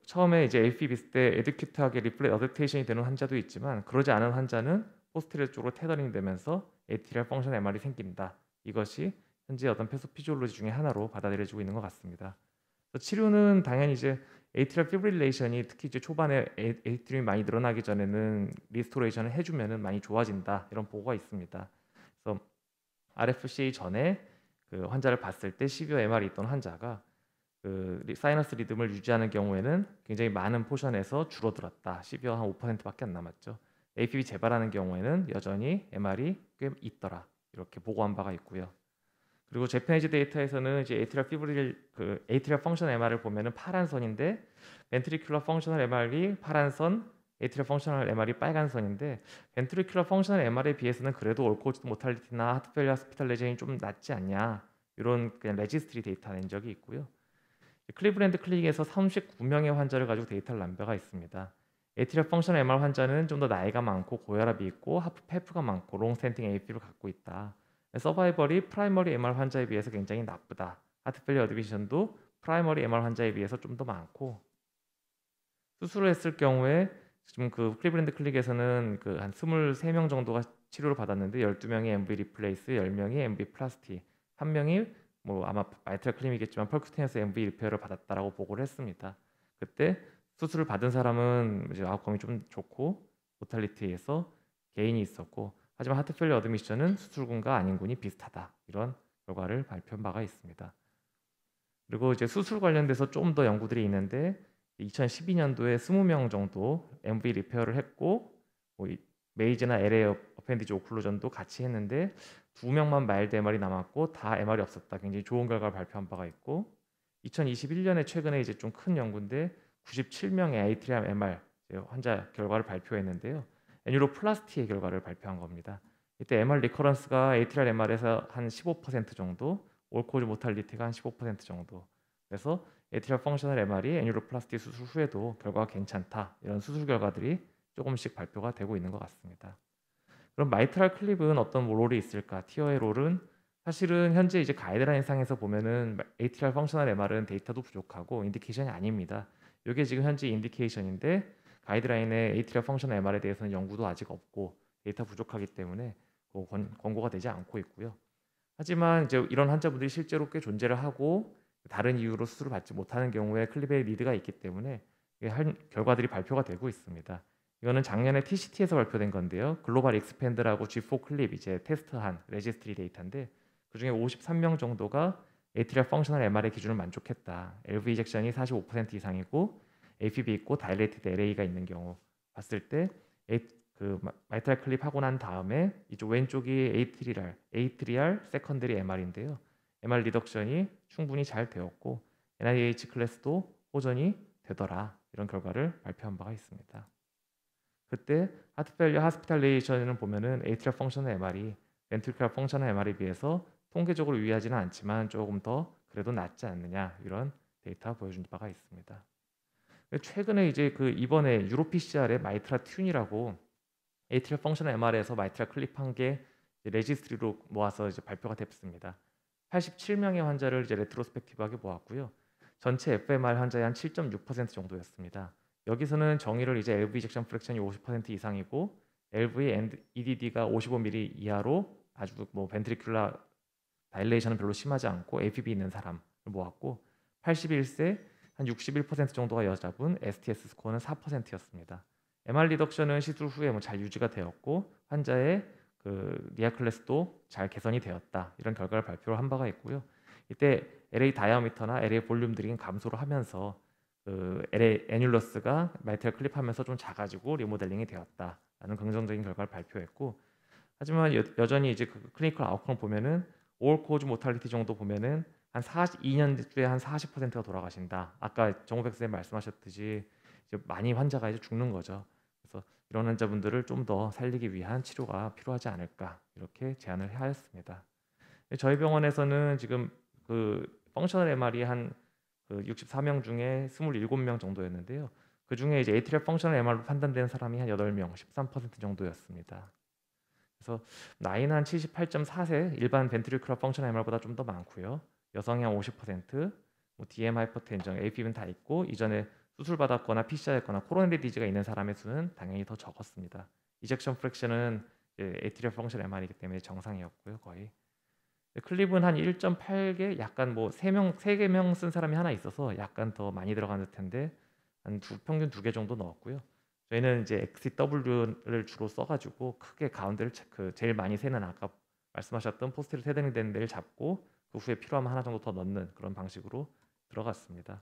처음에 이제 AP 비슷 때 에듀큐트하게 리플렛 어댑테이션이 되는 환자도 있지만 그러지 않은 환자는 포스테리어 쪽으로 테더링 되면서 에티리얼 펑션 MR이 생긴다. 이것이 현재 어떤 패소피지올로지 중에 하나로 받아들여지고 있는 것 같습니다. 치료는 당연히 이제 에이트리얼 피브릴레이션이 특히 이제 초반에 에이트리움이 많이 늘어나기 전에는 리스토레이션을 해주면은 많이 좋아진다 이런 보고가 있습니다. 그래서 RFCA 전에 그 환자를 봤을 때 시비어 MR이 있던 환자가 그 사이너스 리듬을 유지하는 경우에는 굉장히 많은 포션에서 줄어들었다. 시비어 한 5%밖에 안 남았죠. APB 재발하는 경우에는 여전히 MR이 꽤 있더라. 이렇게 보고한 바가 있고요. 그리고 제페니즈 데이터에서는 이제 에이트리얼 펑션 MR을 보면은 파란 선인데 벤트리큘러 펑셔널 MR이 파란 선, 에이트리얼 펑셔널 MR이 빨간 선인데 벤트리큘러 펑셔널 MR에 비해서는 그래도 올코즈 모탈리티나 하트페일리어 호스피탈레이션이 좀 낫지 않냐 이런 그냥 레지스트리 데이터 낸 적이 있고요. 클리브랜드 클리닉에서 39명의 환자를 가지고 데이터를 난 바가 있습니다. 에이트리얼 펑션 MR 환자는 좀 더 나이가 많고 고혈압이 있고 페프가 많고 롱스탠딩 AP를 갖고 있다. 서바이벌이 프라이머리 MR 환자에 비해서 굉장히 나쁘다. 하트페일리어 어드미션도 프라이머리 MR 환자에 비해서 좀 더 많고 수술을 했을 경우에 지금 그 클리브랜드 클릭에서는 그 한 23명 정도가 치료를 받았는데 12명이 MV 리플레이스, 10명이 MV 플라스티, 1명이 뭐 아마 마이트랄 클림이겠지만 펄큐테니어스 MV 리페어를 받았다라고 보고를 했습니다. 그때 수술을 받은 사람은 이제 아웃컴이 좀 좋고 모탈리티에서 개인이 있었고 하지만 하트페일리어 어드미션은 수술군과 아닌군이 비슷하다. 이런 결과를 발표한 바가 있습니다. 그리고 이제 수술 관련돼서 좀 더 연구들이 있는데 2012년도에 20명 정도 MV 리페어를 했고 뭐 메이즈나 LA 어펜디지 오클루전도 같이 했는데 2명만 마일드 MR이 남았고 다 MR이 없었다. 굉장히 좋은 결과를 발표한 바가 있고 2021년에 최근에 이제 좀 큰 연구인데 97명의 에이트리얼 MR 환자 결과를 발표했는데요. 애뉴로플라스티의 결과를 발표한 겁니다. 이때 MR 리커런스가 에이트리얼 MR에서 한 15% 정도, 올코즈 모탈리티가 한 15% 정도. 그래서 에이트리얼 펑셔널 MR이 애뉴로플라스티 수술 후에도 결과가 괜찮다. 이런 수술 결과들이 조금씩 발표가 되고 있는 것 같습니다. 그럼 마이트랄 클립은 어떤 롤이 있을까? 티어의 롤은 사실은 현재 이제 가이드라인 상에서 보면은 에이트리얼 펑셔널 MR은 데이터도 부족하고 인디케이션이 아닙니다. 이게 지금 현재 인디케이션인데 가이드라인에 에이트리얼 펑셔널 MR에 대해서는 연구도 아직 없고 데이터 부족하기 때문에 권고가 되지 않고 있고요. 하지만 이제 이런 환자분들이 실제로 꽤 존재를 하고 다른 이유로 수술을 받지 못하는 경우에 클립의 니드가 있기 때문에 결과들이 발표가 되고 있습니다. 이거는 작년에 TCT에서 발표된 건데요. 글로벌 익스펜드라고 G4 클립 이제 테스트한 레지스트리 데이터인데 그중에 53명 정도가 에이트리얼 펑셔널 MR의 기준을 만족했다. LV 이젝션이 45% 이상이고 APB 있고 다일레이티드 LA가 있는 경우 봤을 때 그 마이트랄 클립 하고 난 다음에 이쪽 왼쪽이 에이트리얼 세컨더리 MR인데요. MR 리덕션이 충분히 잘 되었고 NIH 클래스도 호전이 되더라. 이런 결과를 발표한 바가 있습니다. 그때 하트페일리어 호스피탈레이션을 보면은 에이트리얼 펑셔널 MR이 벤트리큘러 펑셔널 MR에 비해서 통계적으로 유의하지는 않지만 조금 더 그래도 낫지 않느냐 이런 데이터 보여준 바가 있습니다. 최근에 이제 그 이번에 유로PCR의 마이트라 튠이라고 에이트리얼 펑셔널 MR에서 마이트라 클립한 게 레지스트리로 모아서 이제 발표가 됐습니다. 87명의 환자를 이제 레트로스펙티브하게 모았고요. 전체 FMR 환자의 한 7.6% 정도였습니다. 여기서는 정의를 이제 LV 이젝션 프랙션이 50% 이상이고 LV EDD가 55mm 이하로 아주 뭐 벤트리큘러 다일레이션은 별로 심하지 않고 APB 있는 사람을 모았고 81세 한 61% 정도가 여자분, STS 스코어는 4%였습니다. MR 리덕션은 시술 후에 뭐 잘 유지가 되었고 환자의 그 리아 클래스도 잘 개선이 되었다. 이런 결과를 발표를 한 바가 있고요. 이때 LA 다이아미터나 LA 볼륨들이 감소를 하면서 그 LA 애뉴러스가 마이트랄 클립하면서 좀 작아지고 리모델링이 되었다라는 긍정적인 결과를 발표했고 하지만 여전히 이제 그 클리니컬 아웃컴 보면은 올 코즈 모탈리티 정도 보면은 한 2년주에 한 40%가 돌아가신다. 아까 정우백 선생님 말씀하셨듯이 이제 많이 환자가 이제 죽는 거죠. 그래서 이런 환자분들을 좀 더 살리기 위한 치료가 필요하지 않을까 이렇게 제안을 하였습니다. 저희 병원에서는 지금 그 펑셔널 MR이 한 그 64명 중에 27명 정도였는데요. 그 중에 이제 에이트리얼 펑셔널 MR로 판단된 사람이 한 8명, 13% 정도였습니다. 그래서 나이는 한 78.4세, 일반 벤트리큘러 펑션 MR보다 좀 더 많고요. 여성이 한 50%, 뭐 DM 하이퍼텐션, AFib는 다 있고 이전에 수술 받았거나 PCI했거나 코로너리 디지가 있는 사람의 수는 당연히 더 적었습니다. 이젝션 프랙션은 에이트리얼 펑션 MR이기 때문에 정상이었고요, 거의. 클립은 한 1.8개, 약간 뭐 3명 쓴 사람이 하나 있어서 약간 더 많이 들어간 듯한데 평균 2개 정도 넣었고요. 저희는 이제 XCW를 주로 써가지고 크게 가운데를 제일 많이 새는 아까 말씀하셨던 포스테리어 테더링 되는 데를 잡고 그 후에 필요하면 하나 정도 더 넣는 그런 방식으로 들어갔습니다.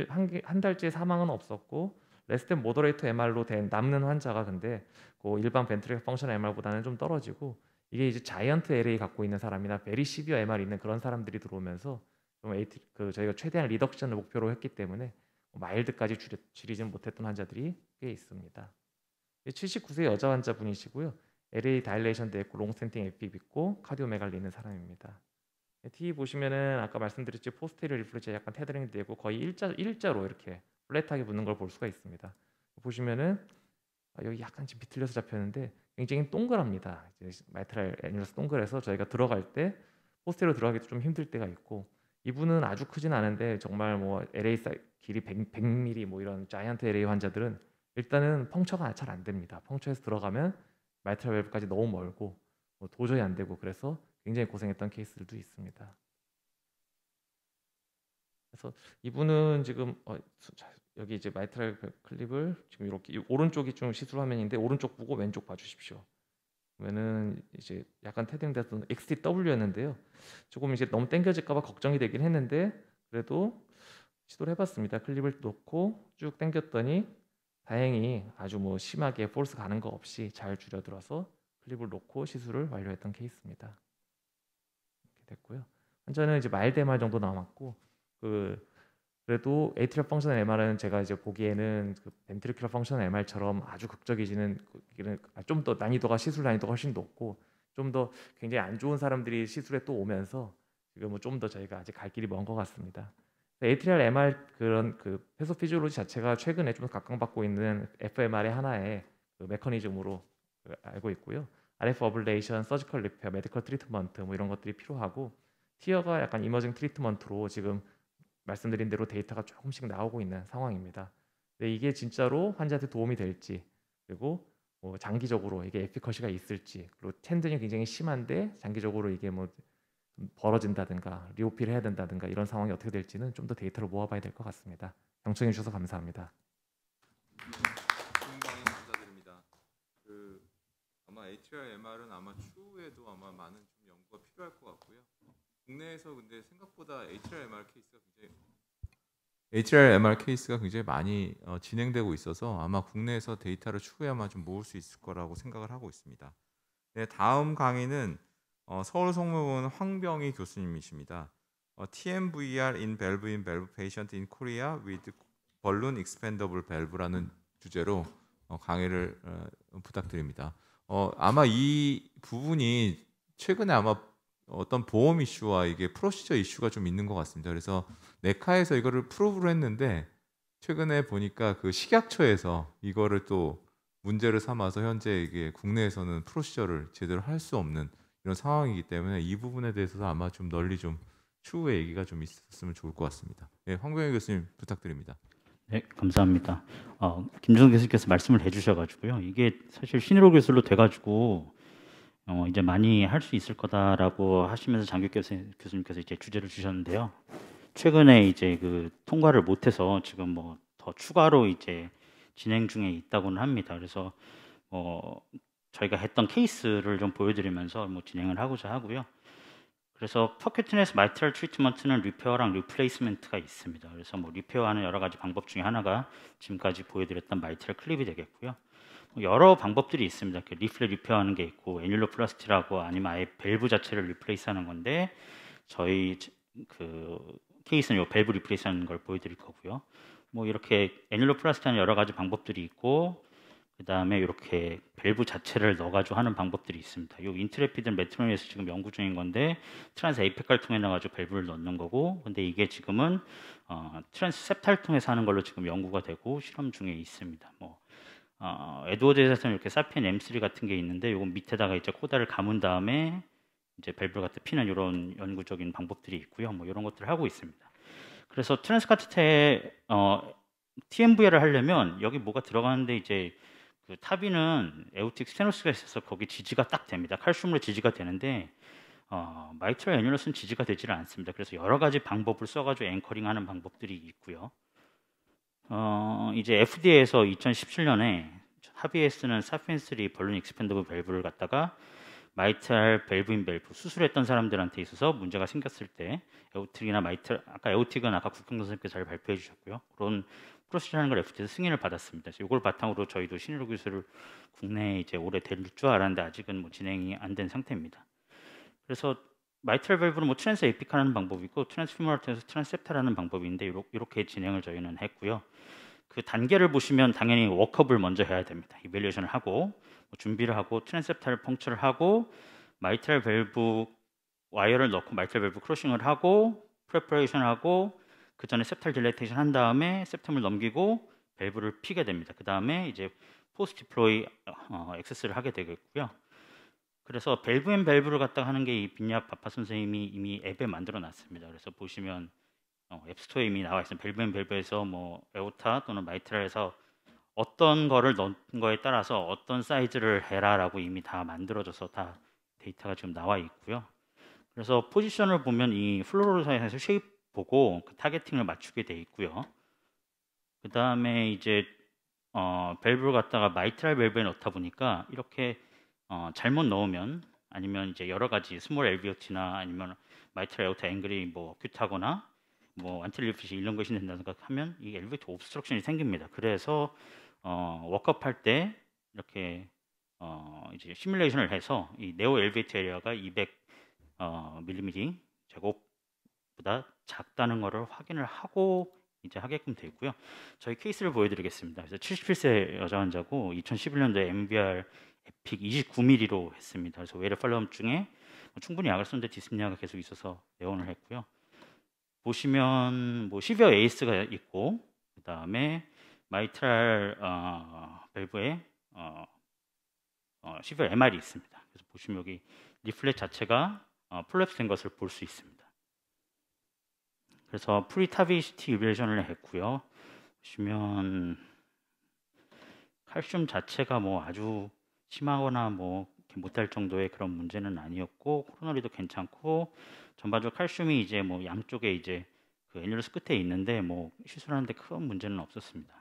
한 달째 사망은 없었고 레스텐 모더레이터 MR로 된 남는 환자가 근데 그 일반 벤트리클 펑션 MR보다는 좀 떨어지고 이게 이제 자이언트 LA 갖고 있는 사람이나 베리 시비어 MR 있는 그런 사람들이 들어오면서 좀 저희가 최대한 리덕션을 목표로 했기 때문에 마일드까지 줄이지는 못했던 환자들이 꽤 있습니다. 79세 여자 환자분이시고요. LA 다일레이션 돼 있고 롱스탠팅 에핍 있고 카디오메갈리 있는 사람입니다. T 보시면은 아까 말씀드렸지 포스테리어 리플렉션 약간 테더링 되고 거의 일자로 이렇게 플랫하게 붙는 걸 볼 수가 있습니다. 보시면은 여기 약간 지금 비틀려서 잡혔는데 굉장히 동그랍니다. 이제 마이트랄 애뉴러스 동그래서 저희가 들어갈 때 포스테리어 들어가기도 좀 힘들 때가 있고 이분은 아주 크진 않은데 정말 뭐 LA 길이 100mm 뭐 이런 자이언트 LA 환자들은 일단은 펑처가 잘 안 됩니다. 펑처에서 들어가면 마이트랄 밸브까지 너무 멀고 뭐 도저히 안 되고 그래서 굉장히 고생했던 케이스들도 있습니다. 그래서 이분은 지금 여기 이제 마이트랄 클립을 지금 이렇게 오른쪽이 좀 시술 화면인데 오른쪽 보고 왼쪽 봐주십시오. 그러면은 이제 약간 테딩됐던 XTW였는데요. 조금 이제 너무 당겨질까봐 걱정이 되긴 했는데 그래도 시도를 해봤습니다. 클립을 놓고 쭉 당겼더니 다행히 아주 뭐 심하게 폴스 가는 거 없이 잘 줄여들어서 클립을 놓고 시술을 완료했던 케이스입니다. 이렇게 됐고요. 환자는 이제 마일드 MR 정도 남았고 그래도 에이트리얼 펑션 MR은 제가 이제 보기에는 벤트리큘러 펑션 MR처럼 아주 극적이지는 좀 더 시술 난이도가 훨씬 높고 좀 더 굉장히 안 좋은 사람들이 시술에 또 오면서 지금은 좀 더 저희가 아직 갈 길이 먼 것 같습니다. 에이트리얼 MR 그런 패소피지올로지 자체가 최근에 좀 각광받고 있는 FMR의 하나의 메커니즘으로 알고 있고요. RF 어블레이션, 서지컬 리페어, 메디컬 트리트먼트 뭐 이런 것들이 필요하고 티어가 약간 이머징 트리트먼트로 지금 말씀드린 대로 데이터가 조금씩 나오고 있는 상황입니다. 근데 이게 진짜로 환자한테 도움이 될지 그리고 뭐 장기적으로 이게 에피커시가 있을지 그리고 텐든이 굉장히 심한데 장기적으로 이게 뭐 벌어진다든가 리오피를 해야 된다든가 이런 상황이 어떻게 될지는 좀 더 데이터를 모아봐야 될 것 같습니다. 경청해 주셔서 감사합니다. 좋은 강의 감사드립니다. 아마 HRR MR은 아마 추후에도 아마 많은 좀 연구가 필요할 것 같고요. 국내에서 근데 생각보다 HRR MR 케이스가 굉장히 많이 진행되고 있어서 아마 국내에서 데이터를 추후에 아마 좀 모을 수 있을 거라고 생각을 하고 있습니다. 네, 다음 강의는 서울성모병원 황병희 교수님이십니다. TMVR in valve patient in Korea with balloon expandable valve라는 주제로 강의를 부탁드립니다. 아마 이 부분이 최근에 아마 어떤 보험 이슈와 이게 프로시저 이슈가 좀 있는 것 같습니다. 그래서 네카에서 이거를 프로브를 했는데 최근에 보니까 그 식약처에서 이거를 또 문제를 삼아서 현재 이게 국내에서는 프로시저를 제대로 할 수 없는 이런 상황이기 때문에 이 부분에 대해서도 아마 좀 널리 좀 추후에 얘기가 좀 있었으면 좋을 것 같습니다. 네, 황병희 교수님 부탁드립니다. 네, 감사합니다. 김준호 교수님께서 말씀을 해주셔가지고요. 이게 사실 신의로 기술로 돼가지고 이제 많이 할 수 있을 거다라고 하시면서 장규 교수님께서 이제 주제를 주셨는데요. 최근에 이제 통과를 못해서 지금 뭐 더 추가로 이제 진행 중에 있다고는 합니다. 그래서 저희가 했던 케이스를 좀 보여드리면서 뭐 진행을 하고자 하고요. 그래서 퍼큐티네스 마이트럴 트리트먼트는 리페어랑 리플레이스먼트가 있습니다. 그래서 뭐 리페어하는 여러 가지 방법 중에 하나가 지금까지 보여드렸던 마이트럴 클립이 되겠고요. 여러 방법들이 있습니다. 리플렛 리페어하는 게 있고 애뉴로플라스티라고 아니면 아예 밸브 자체를 리플레이스하는 건데 저희 케이스는 이 밸브 리플레이스하는 걸 보여드릴 거고요. 뭐 이렇게 애뉴로플라스티하는 여러 가지 방법들이 있고 그 다음에 이렇게 밸브 자체를 넣어가지고 하는 방법들이 있습니다. 이 인트레피드 메트로니에서 지금 연구 중인 건데 트랜스 에이펙을 통해 넣어가지고 밸브를 넣는 거고, 근데 이게 지금은 트랜스 셉탈 통해서 하는 걸로 지금 연구가 되고 실험 중에 있습니다. 뭐 에드워즈에서는 이렇게 사피엔 M3 같은 게 있는데 요건 밑에다가 이제 코다를 감은 다음에 이제 밸브를 갖다 피는 이런 연구적인 방법들이 있고요. 뭐 이런 것들을 하고 있습니다. 그래서 트랜스카트에 TMVR을 하려면 여기 뭐가 들어가는데 이제 그 타비는 에오틱 스테노스가 있어서 거기 지지가 딱 됩니다. 칼슘으로 지지가 되는데 마이트럴 애뉴러스는 지지가 되지를 않습니다. 그래서 여러 가지 방법을 써가지고 앵커링하는 방법들이 있고요. 이제 FDA에서 2017년에 합의에 쓰는 사피엔3 벌룬 익스펜더블 밸브를 갖다가 마이트랄 밸브인 밸브 수술했던 사람들한테 있어서 문제가 생겼을 때 에오틱이나 아까 에오틱은 아까 국경선 선생님께서 잘 발표해 주셨고요. 그런 프로시저라는 걸 FDA에서 승인을 받았습니다. 그래서 이걸 바탕으로 저희도 신의로 기술을 국내에 이제 올해 될 줄 알았는데 아직은 뭐 진행이 안 된 상태입니다. 그래서 마이트랄 밸브는 뭐 트랜스 에피카라는 방법이 있고 트랜스 피모랄에서 트랜셉타라는 방법인데 이렇게 진행을 저희는 했고요. 그 단계를 보시면 당연히 워크업을 먼저 해야 됩니다. 이밸류에이션을 하고 뭐 준비를 하고 트랜셉타를 펑처를 하고 마이트랄 밸브 와이어를 넣고 마이트랄 밸브 크로싱을 하고 프레퍼레이션을 하고 그 전에 septal 딜레이테이션 한 다음에 septum을 넘기고 밸브를 피게 됩니다. 그 다음에 이제 포스트 디플로이 액세스를 하게 되겠고요. 그래서 밸브 앤 밸브를 갖다가 하는 게 이 빈약 바파 선생님이 이미 앱에 만들어 놨습니다. 그래서 보시면 앱스토어에 이미 나와 있습니다. 밸브 앤 밸브에서 뭐 에오타 또는 마이트랄에서 어떤 거를 넣은 거에 따라서 어떤 사이즈를 해라라고 이미 다 만들어져서 다 데이터가 지금 나와 있고요. 그래서 포지션을 보면 이 플로로사에서 쉐입 보고 그 타겟팅을 맞추게 돼 있고요. 그 다음에 이제 밸브를 갖다가 마이트랄 밸브에 넣다 보니까 이렇게 잘못 넣으면 아니면 이제 여러 가지 스몰 LVOT나 아니면 마이트랄 에오타 앵글이 뭐 큐타거나 뭐 안틸리피시 이런 것이 된다든가 하면 이 LVOT 옵스트럭션이 생깁니다. 그래서 워크업 할 때 이렇게 이제 시뮬레이션을 해서 이 네오 LVOT 에리어가 200 밀리미터 제곱보다 작다는 것을 확인을 하고 이제 하게끔 되어 있고요. 저희 케이스를 보여드리겠습니다. 그래서 77세 여자 환자고 2011년도에 MBR 에픽 29mm로 했습니다. 그래서 외래 팔로우업 중에 충분히 약을 썼는데 디스니아가 계속 있어서 내원을 했고요. 보시면 뭐 시비어 에이스가 있고 그 다음에 마이트랄 밸브에 시비어 MR이 있습니다. 그래서 보시면 여기 리플렛 자체가 폴랩스 된 것을 볼 수 있습니다. 그래서 프리타비시티 이밸리에이션을 했고요. 보시면 칼슘 자체가 뭐 아주 심하거나 뭐 못할 정도의 그런 문제는 아니었고 코로너리도 괜찮고 전반적으로 칼슘이 이제 뭐 양쪽에 이제 그 애뉴러스 끝에 있는데 뭐 시술하는데 큰 문제는 없었습니다.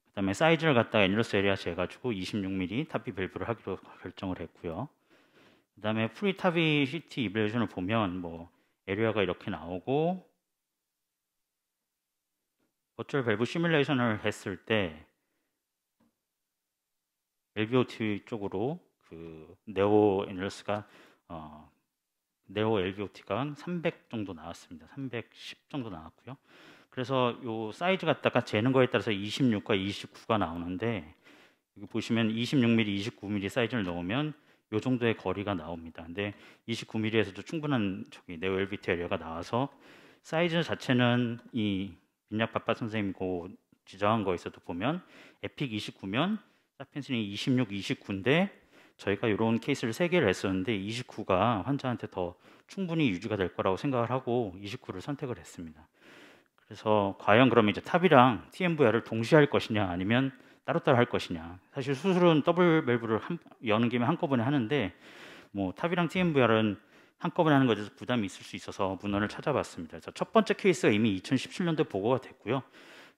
그다음에 사이즈를 갖다가 애뉴러스 에리아 재가지고 26mm 타비 밸브를 하기로 결정을 했고요. 그다음에 프리타비시티 이밸리에이션을 보면 뭐 에리아가 이렇게 나오고 버추얼 밸브 시뮬레이션을 했을 때 LVOT 쪽으로 그 네오 애뉴러스가 네오 LVOT가 300 정도 나왔습니다. 310 정도 나왔고요. 그래서 요 사이즈 갖다가 재는 거에 따라서 26과 29가 나오는데 여기 보시면 26mm, 29mm 사이즈를 넣으면 요 정도의 거리가 나옵니다. 근데 29mm에서도 충분한 네오 LVOT 에리어가 나와서 사이즈 자체는 이 빈약 바파 선생님 그 지정한 거에서도 보면 에픽 29면 사피엔스는 26, 29인데 저희가 이런 케이스를 3개를 했었는데 29가 환자한테 더 충분히 유지가 될 거라고 생각을 하고 29를 선택을 했습니다. 그래서 과연 그러면 이제 탑이랑 TMVR을 동시에 할 것이냐 아니면 따로따로 할 것이냐. 사실 수술은 더블 밸브를 여는 김에 한꺼번에 하는데 뭐 탑이랑 TMVR은 한꺼번에 하는 것에 대해서 부담이 있을 수 있어서 문헌을 찾아봤습니다. 그래서 첫 번째 케이스가 이미 2017년도에 보고가 됐고요.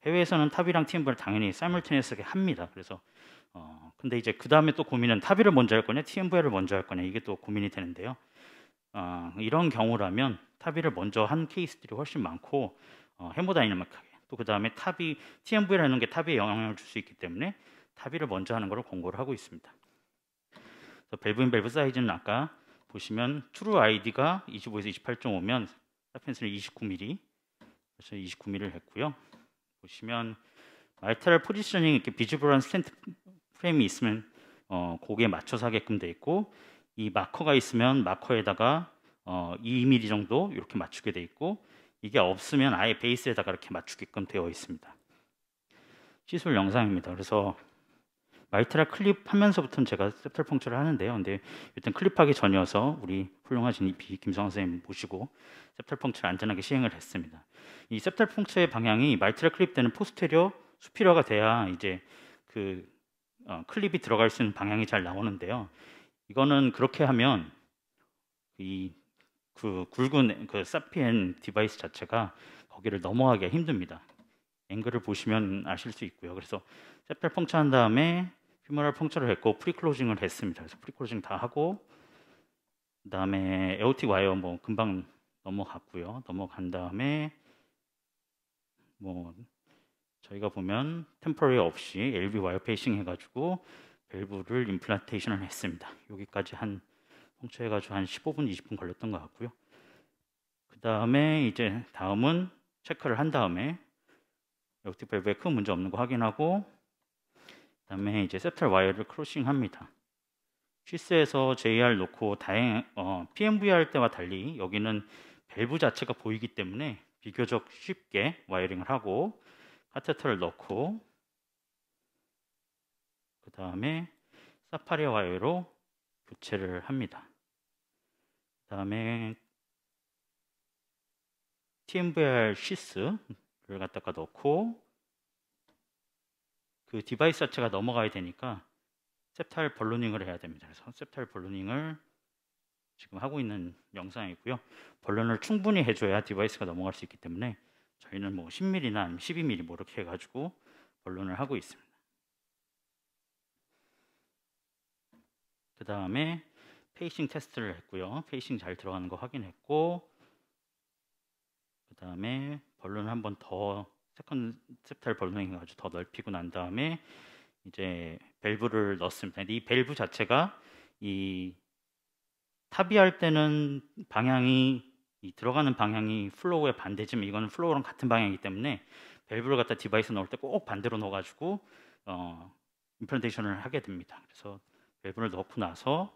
해외에서는 탑이랑 TMVR을 당연히 사이멀테니어스하게 합니다. 그래서 근데 이제 그 다음에 또 고민은 탑이를 먼저 할 거냐 TMVR을 먼저 할 거냐 이게 또 고민이 되는데요. 이런 경우라면 탑이를 먼저 한 케이스들이 훨씬 많고 헤모다이나믹하게 또 그 다음에 탑이 TMV를 하는 게 탑에 영향을 줄 수 있기 때문에 탑이를 먼저 하는 것을 권고를 하고 있습니다. 그래서 밸브인 밸브 사이즈는 아까 보시면 트루 아이디가 25에서 28.5면 사피엔스는 29mm 그래서 29mm를 했고요. 보시면 마이트랄 포지셔닝 이렇게 비지블한 스탠트 프레임이 있으면 거기에 맞춰서 하게끔 돼 있고 이 마커가 있으면 마커에다가 2mm 정도 이렇게 맞추게 돼 있고 이게 없으면 아예 베이스에다가 이렇게 맞추게끔 되어 있습니다. 시술 영상입니다. 그래서 마이트랄 클립하면서부터는 제가 셉탈 펑처를 하는데요. 근데 일단 클립하기 전이어서 우리 훌륭하신 EP 김성환 선생님 모시고 셉탈 펑처를 안전하게 시행을 했습니다. 이 셉탈 펑처의 방향이 마이트랄 클립 때는 포스테리어, 수피리어가 돼야 이제 그 클립이 들어갈 수 있는 방향이 잘 나오는데요. 이거는 그렇게 하면 그 굵은 그 사피엔 디바이스 자체가 거기를 넘어가기가 힘듭니다. 앵글을 보시면 아실 수 있고요. 그래서 셉탈 펑처 한 다음에 휴머럴 펑처를 했고 프리클로징을 했습니다. 그래서 프리클로징 다 하고 그다음에 에오틱 와이어 뭐 금방 넘어갔고요. 넘어간 다음에 뭐 저희가 보면 템포러리 없이 LV 와이어 페이싱 해가지고 밸브를 임플란테이션을 했습니다. 여기까지 한 펑처 해가지고 한 15분, 20분 걸렸던 것 같고요. 그 다음에 이제 다음은 체크를 한 다음에 에오틱 밸브에 큰 문제 없는 거 확인하고 그다음에 이제 셉탈 와이어를 크로싱합니다. 쉬스에서 JR 놓고 PMV 할 때와 달리 여기는 밸브 자체가 보이기 때문에 비교적 쉽게 와이어링을 하고 카테터를 넣고 그 다음에 사파리 와이어로 교체를 합니다. 그 다음에 TMVR 쉬스를 갖다가 넣고 그 디바이스 자체가 넘어가야 되니까 셉탈 벌루닝을 해야 됩니다. 그래서 셉탈 벌루닝을 지금 하고 있는 영상이고요. 벌룬을 충분히 해줘야 디바이스가 넘어갈 수 있기 때문에 저희는 뭐 10mm나 12mm 뭐 이렇게 해가지고 벌룬을 하고 있습니다. 그 다음에 페이싱 테스트를 했고요. 페이싱 잘 들어가는 거 확인했고 그 다음에 벌룬을 한 번 더 세컨 셉탈 벌루닝 해가지고 더 넓히고 난 다음에 이제 밸브를 넣습니다. 이 밸브 자체가 이 탑이할 때는 방향이 들어가는 방향이 플로우의 반대지만 이거는 플로우랑 같은 방향이기 때문에 밸브를 갖다 디바이스 넣을 때 꼭 반대로 넣어가지고 임플란테이션을 하게 됩니다. 그래서 밸브를 넣고 나서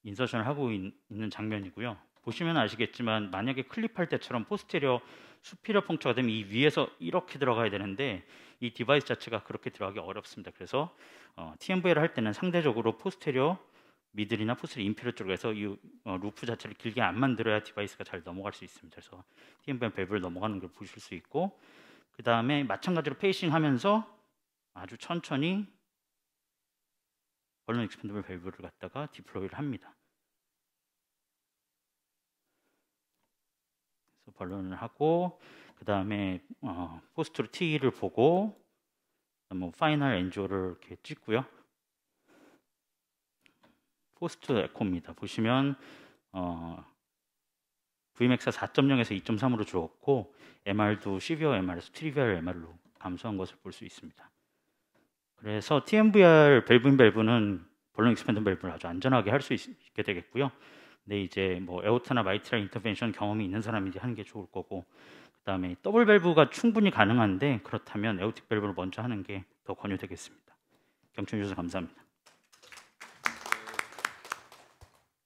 인서션을 하고 있는 장면이고요. 보시면 아시겠지만 만약에 클립할 때처럼 포스테리어 수피리어 펑처가 되면 이 위에서 이렇게 들어가야 되는데 이 디바이스 자체가 그렇게 들어가기 어렵습니다. 그래서 TMV를 할 때는 상대적으로 포스테리어 미들이나 포스테리어 인피리어 쪽에서 이 루프 자체를 길게 안 만들어야 디바이스가 잘 넘어갈 수 있습니다. 그래서 TMV 밸브를 넘어가는 걸 보실 수 있고 그 다음에 마찬가지로 페이싱 하면서 아주 천천히 벌룬 익스펜더블 밸브를 갖다가 디플로이를 합니다. 그래서 벌룬을 하고 그 다음에 포스트로 T를 보고 뭐 파이널 엔조를 이렇게 찍고요. 포스트 에코입니다. 보시면 VMAX가 4.0에서 2.3으로 줄었고 MR도 시비어 MR에서 트리비얼 MR로 감소한 것을 볼 수 있습니다. 그래서 TMVR 밸브인 밸브는 벌룬 익스펜더 밸브를 아주 안전하게 할 수 있게 되겠고요. 근데 이제 뭐 에오타나 마이트랄 인터벤션 경험이 있는 사람이 이제 하는 게 좋을 거고 그다음에 더블 밸브가 충분히 가능한데 그렇다면 에오틱 밸브를 먼저 하는 게 더 권유되겠습니다. 경청해 주셔서 감사합니다.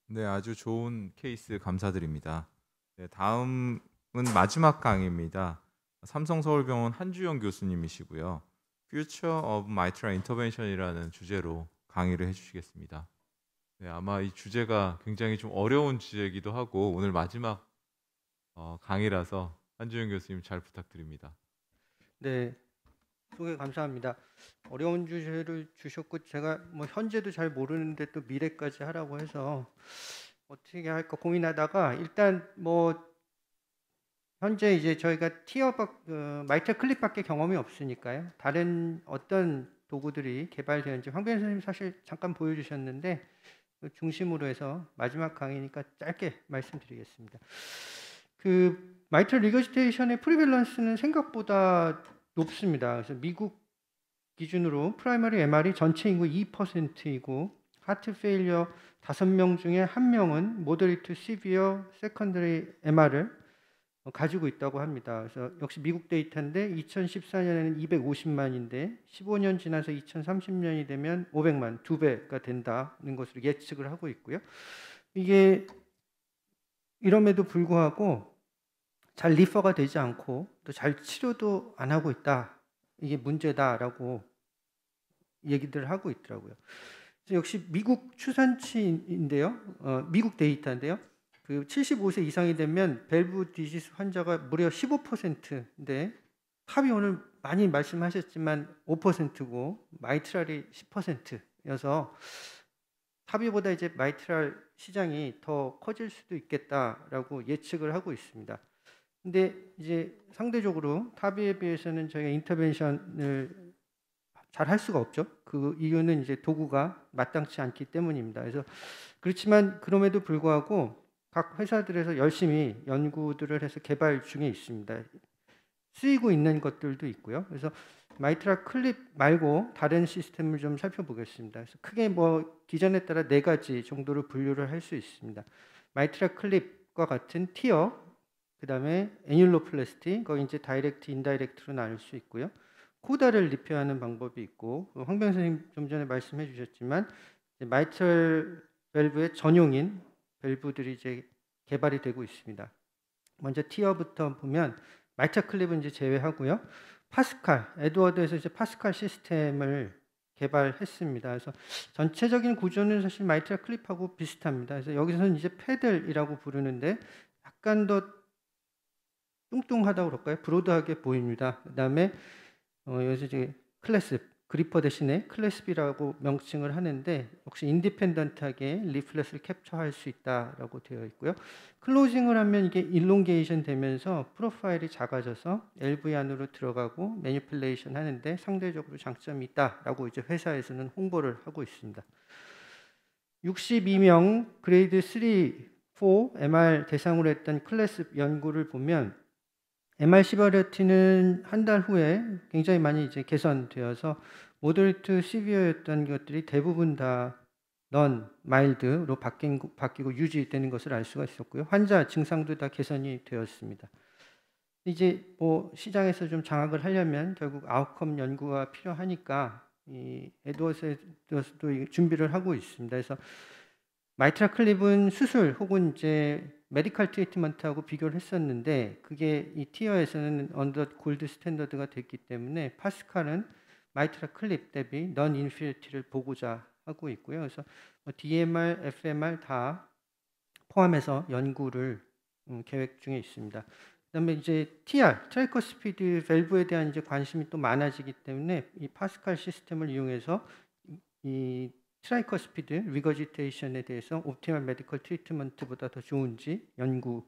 네, 아주 좋은 케이스 감사드립니다. 네, 다음은 마지막 강의입니다. 삼성서울병원 한주영 교수님이시고요. Future of Mitral Intervention이라는 주제로 강의를 해주시겠습니다. 네, 아마 이 주제가 굉장히 좀 어려운 주제이기도 하고 오늘 마지막 강의라서 한주영 교수님 잘 부탁드립니다. 네, 소개 감사합니다. 어려운 주제를 주셨고 제가 뭐 현재도 잘 모르는데 또 미래까지 하라고 해서 어떻게 할까 고민하다가 일단 뭐 현재 이제 저희가 마이트랄 클립밖에 경험이 없으니까요. 다른 어떤 도구들이 개발되는지 황변 선생님 사실 잠깐 보여주셨는데 그 중심으로 해서 마지막 강의니까 짧게 말씀드리겠습니다. 그 마이트랄 리거지테이션의 프리밸런스는 생각보다 높습니다. 그래서 미국 기준으로 프라이머리 MR이 전체 인구 2%이고 하트 페일리어 5명 중에 1명은 모더리트 시비어 세컨더리 MR을 가지고 있다고 합니다. 그래서 역시 미국 데이터인데 2014년에는 250만인데 15년 지나서 2030년이 되면 500만, 2배가 된다는 것으로 예측을 하고 있고요. 이게 이럼에도 불구하고 잘 리퍼가 되지 않고 또 잘 치료도 안 하고 있다. 이게 문제다라고 얘기들을 하고 있더라고요. 그래서 역시 미국 추산치인데요, 미국 데이터인데요. 그 75세 이상이 되면 밸브 디지스 환자가 무려 15%인데 탑이 오늘 많이 말씀하셨지만 5%고 마이트랄이 10%여서 탑이보다 이제 마이트랄 시장이 더 커질 수도 있겠다라고 예측을 하고 있습니다. 근데 이제 상대적으로 탑이에 비해서는 저희가 인터벤션을 잘 할 수가 없죠. 그 이유는 이제 도구가 마땅치 않기 때문입니다. 그래서 그렇지만 그럼에도 불구하고 각 회사들에서 열심히 연구들을 해서 개발 중에 있습니다. 쓰이고 있는 것들도 있고요. 그래서 마이트랄 클립 말고 다른 시스템을 좀 살펴보겠습니다. 그래서 크게 뭐 기전에 따라 4가지 정도로 분류를 할 수 있습니다. 마이트랄 클립과 같은 티어, 그 다음에 애뉴로플래스티, 거기 이제 다이렉트, 인다이렉트로 나눌 수 있고요. 코다를 리페어하는 방법이 있고, 황병 선생님 좀 전에 말씀해 주셨지만 마이트랄 밸브의 전용인 밸브들이 이제 개발이 되고 있습니다. 먼저 티어부터 보면 마이트랄 클립은 이제 제외하고요. 파스칼, 에드워드에서 이제 파스칼 시스템을 개발했습니다. 그래서 전체적인 구조는 사실 마이트랄 클립하고 비슷합니다. 그래서 여기서는 이제 패들이라고 부르는데 약간 더 뚱뚱하다고 그럴까요? 브로드하게 보입니다. 그다음에 여기서 이제 클래습, 그리퍼 대신에 클래습이라고 명칭을 하는데 역시 인디펜던트하게 리플렛을 캡처할 수 있다라고 되어 있고요. 클로징을 하면 이게 일롱게이션 되면서 프로파일이 작아져서 LV 안으로 들어가고 매니플레이션 하는데 상대적으로 장점이 있다라고 이제 회사에서는 홍보를 하고 있습니다. 62명 그레이드 3, 4 MR 대상으로 했던 클래습 연구를 보면 MR 시버리티는 한 달 후에 굉장히 많이 이제 개선되어서 모더레이트 시비어였던 것들이 대부분 다 넌 마일드로 바뀌고 유지되는 것을 알 수가 있었고요. 환자 증상도 다 개선이 되었습니다. 이제 뭐 시장에서 좀 장악을 하려면 결국 아웃컴 연구가 필요하니까 이 에드워스도 준비를 하고 있습니다. 그래서 마이트랄 클립은 수술 혹은 이제 메디컬 트리트먼트하고 비교를 했었는데 그게 이 티어에서는 언더 골드 스탠더드가 됐기 때문에 파스칼은 마이트랄 클립 대비 넌 인피니티를 보고자 하고 있고요. 그래서 뭐 DMR, FMR 다 포함해서 연구를 계획 중에 있습니다. 그다음에 이제 TR, 트라이커스피드 밸브에 대한 이제 관심이 또 많아지기 때문에 이 파스칼 시스템을 이용해서 이 트라이커스피드 리거지테이션에 대해서 옵티멀 메디컬 트리트먼트보다 더 좋은지 연구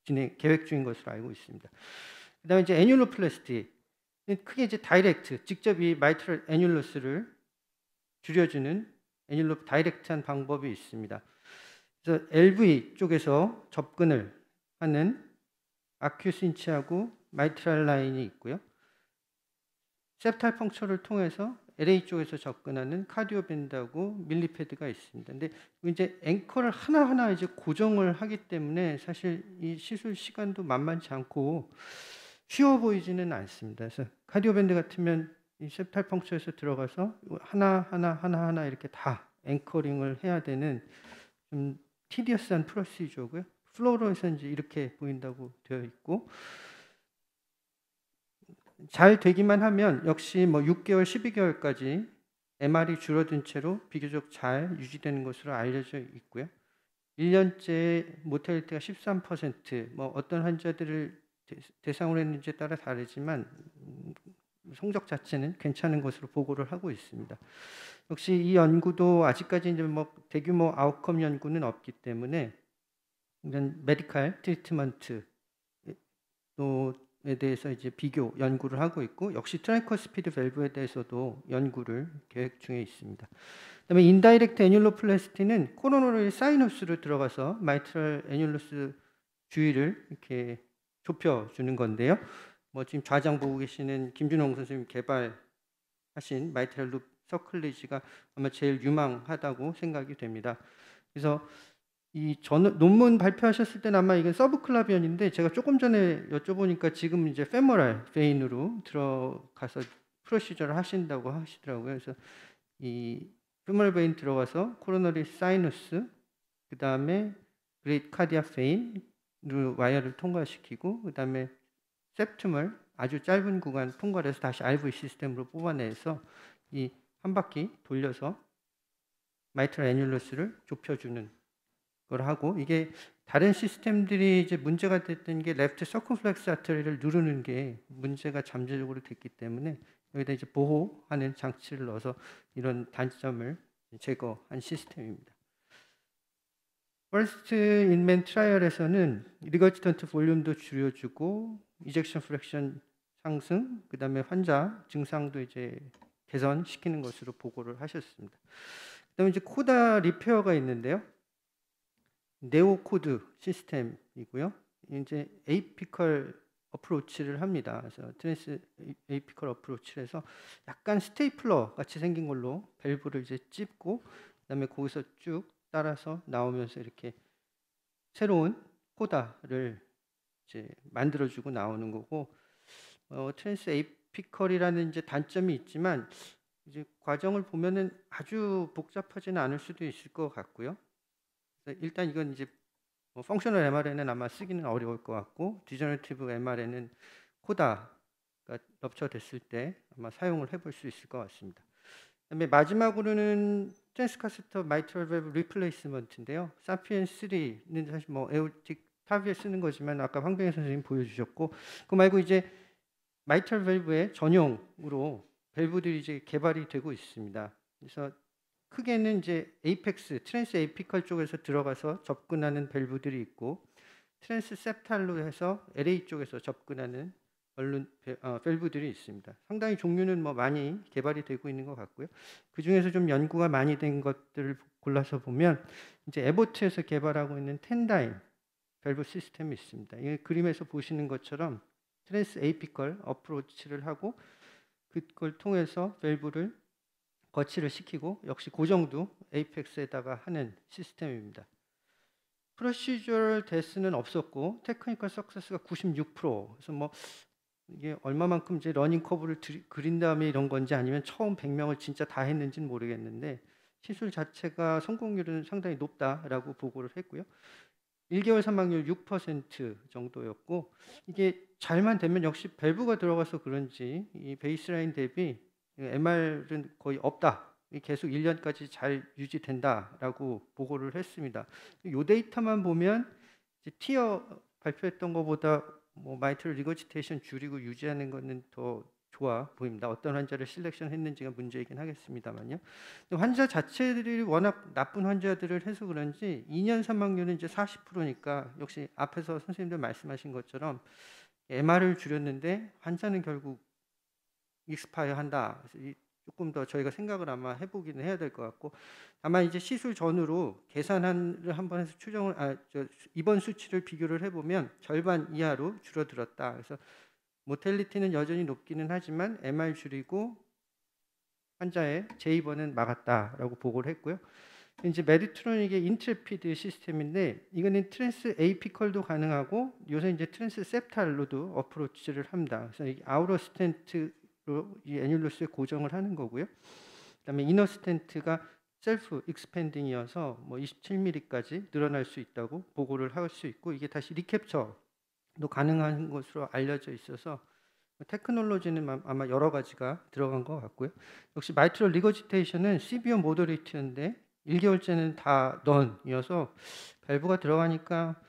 진행 계획 중인 것으로 알고 있습니다. 그다음에 이제 애뉴로플래스티, 크게 이제 다이렉트, 직접 이 마이트럴 애뉴러스를 줄여주는 애뉴로 다이렉트한 방법이 있습니다. 그래서 LV 쪽에서 접근을 하는 아큐신치하고 마이트랄 라인이 있고요. 셉탈 펑처를 통해서 LA 쪽에서 접근하는 카디오 밴드하고 밀리패드가 있습니다. 근데 이제 앵커를 하나하나 이제 고정을 하기 때문에 사실 이 시술 시간도 만만치 않고 쉬워 보이지는 않습니다. 그래서 카디오 밴드 같으면 이 셉탈 펑처에서 들어가서 하나하나 이렇게 다 앵커링을 해야 되는 좀 티디어스한 프로시저고요. 플로로에서 이제 이렇게 보인다고 되어 있고, 잘 되기만 하면 역시 뭐 6개월, 12개월까지 MR이 줄어든 채로 비교적 잘 유지되는 것으로 알려져 있고요. 1년째 모탈리티가 13%, 뭐 어떤 환자들을 대상으로 했는지에 따라 다르지만 성적 자체는 괜찮은 것으로 보고를 하고 있습니다. 역시 이 연구도 아직까지 이제 뭐 대규모 아웃컴 연구는 없기 때문에 이런 메디컬 트리트먼트 에 대해서 이제 비교 연구를 하고 있고, 역시 트라이커스피드 밸브에 대해서도 연구를 계획 중에 있습니다. 그다음에 인다이렉트 애뉴로플래스티는 코로너리 사이너스로 들어가서 마이트럴 애뉴러스 주위를 이렇게 좁혀주는 건데요. 뭐 지금 좌장 보고 계시는 김준홍 선생님 개발하신 마이트럴 룹 서클리지가 아마 제일 유망하다고 생각이 됩니다. 그래서 이 논문 발표하셨을 때는 아마 이건 서브클라비언인데 제가 조금 전에 여쭤보니까 지금 이제 페모랄 베인으로 들어가서 프로시저를 하신다고 하시더라고요. 그래서 이 페모랄 베인 들어가서 코로너리 사이너스, 그 다음에 그레이트 카디아 베인으로 와이어를 통과시키고, 그 다음에 septum을 아주 짧은 구간 통과를 해서 다시 RV 시스템으로 뽑아내서 이 한 바퀴 돌려서 마이트럴 애뉴러스를 좁혀주는 걸 하고, 이게 다른 시스템들이 이제 문제가 됐던 게 레프트 서컴플렉스 아터리를 누르는 게 문제가 잠재적으로 됐기 때문에 여기다 이제 보호하는 장치를 넣어서 이런 단점을 제거한 시스템입니다. 퍼스트 인맨 트라이얼에서는 리거지턴트 볼륨도 줄여주고 이젝션 프랙션 상승, 그 다음에 환자 증상도 이제 개선시키는 것으로 보고를 하셨습니다. 그 다음에 이제 코다 리페어가 있는데요. 네오 코드 시스템이고요. 이제 에이피컬 어프로치를 합니다. 그래서 트랜스 에이피컬 어프로치를 해서 약간 스테이플러 같이 생긴 걸로 밸브를 이제 찝고, 그다음에 거기서 쭉 따라서 나오면서 이렇게 새로운 코다를 이제 만들어주고 나오는 거고, 트랜스 에이피컬이라는 이제 단점이 있지만 이제 과정을 보면은 아주 복잡하지는 않을 수도 있을 것 같고요. 일단 이건 이제 펑셔널 MR에는 아마 쓰기는 어려울 것 같고, 디저너티브 MR에는 코다가 럽처됐을 때 아마 사용을 해볼 수 있을 것 같습니다. 그다음에 마지막으로는 트랜스카스터 마이트럴 밸브 리플레이스먼트인데요. 사피엔 3는 사실 뭐 에오틱 타비에 쓰는 거지만 아까 황병희 선생님 보여주셨고, 그 말고 이제 마이트럴 밸브의 전용으로 밸브들이 이제 개발이 되고 있습니다. 그래서 크게는 이제 에이펙스, 트랜스 에이피컬 쪽에서 들어가서 접근하는 밸브들이 있고, 트랜스 septal로 해서 LA 쪽에서 접근하는 밸브들이 있습니다. 상당히 종류는 뭐 많이 개발이 되고 있는 것 같고요. 그 중에서 좀 연구가 많이 된 것들을 골라서 보면 이제 에보트에서 개발하고 있는 텐다임 밸브 시스템이 있습니다. 이 그림에서 보시는 것처럼 트랜스 에이피컬 어프로치를 하고 그걸 통해서 밸브를 거치를 시키고, 역시 고정도 에이펙스에다가 하는 시스템입니다. 프로시저럴 데스는 없었고 테크니컬 석세스가 96%. 그래서 뭐 이게 얼마만큼 이제 러닝 커브를 그린 다음에 이런 건지 아니면 처음 100명을 진짜 다 했는지는 모르겠는데 시술 자체가 성공률은 상당히 높다라고 보고를 했고요. 1개월 사망률 6% 정도였고, 이게 잘만 되면 역시 밸브가 들어가서 그런지 이 베이스라인 대비 MR은 거의 없다. 계속 1년까지 잘 유지된다라고 보고를 했습니다. 이 데이터만 보면 이제 티어 발표했던 것보다 뭐 마이트럴 리거지테이션 줄이고 유지하는 것은 더 좋아 보입니다. 어떤 환자를 실렉션 했는지가 문제이긴 하겠습니다만요. 환자 자체들이 워낙 나쁜 환자들을 해서 그런지 2년 사망률은 이제 40%니까 역시 앞에서 선생님들 말씀하신 것처럼 MR을 줄였는데 환자는 결국 익스파이어 한다. 그래서 조금 더 저희가 생각을 아마 해보기는 해야 될 것 같고, 다만 이제 시술 전후로 계산을 한번 해서 추정을 입원 수치를 비교를 해보면 절반 이하로 줄어들었다. 그래서 모텔리티는 여전히 높기는 하지만 MR 줄이고 환자의 재입원은 막았다라고 보고를 했고요. 이제 메디트로닉의 인트레피드 시스템인데 이거는 트랜스 에이피컬도 가능하고 요새 이제 트랜스 septal로도 어프로치를 합니다. 그래서 이 아우러 스텐트로 이 애뉴러스에 고정을 하는 거고요. 그다음에 이너 스텐트가 셀프 익스펜딩이어서 뭐 27mm까지 늘어날 수 있다고 보고를 할 수 있고, 이게 다시 리캡처도 가능한 것으로 알려져 있어서 테크놀로지는 아마 여러 가지가 들어간 것 같고요. 역시 마이트럴 리거지테이션은 시비어 모더리티인데 1개월째는 다 넌이어서 밸브가 들어가니까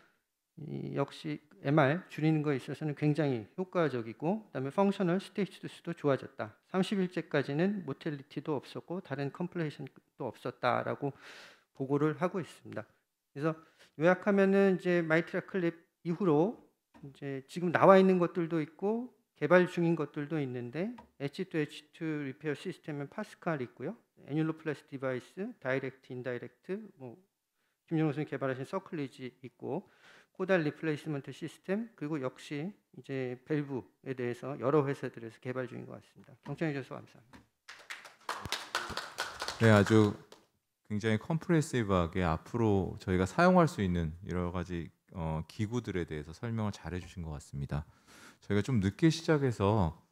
역시 MR 줄이는 거에 있어서는 굉장히 효과적이고, 그다음에 펑셔널 스테이투스도 좋아졌다. 30일째까지는 모텔리티도 없었고 다른 컴플레이션도 없었다라고 보고를 하고 있습니다. 그래서 요약하면은 이제 마이트럴 클립 이후로 이제 지금 나와 있는 것들도 있고 개발 중인 것들도 있는데, H2H2 리페어 시스템은 파스칼 있고요. 애뉴로플라스 디바이스, 다이렉트, 인다이렉트, 뭐 김정우 선생님 개발하신 서클리지 있고, 코달 리플레이스먼트 시스템, 그리고 역시 이제 밸브에 대해서 여러 회사들에서 개발 중인 것 같습니다. 경청해 주셔서 감사합니다. 네, 아주 굉장히 컴프레시브하게 앞으로 저희가 사용할 수 있는 여러 가지 기구들에 대해서 설명을 잘 해주신 것 같습니다. 저희가 좀 늦게 시작해서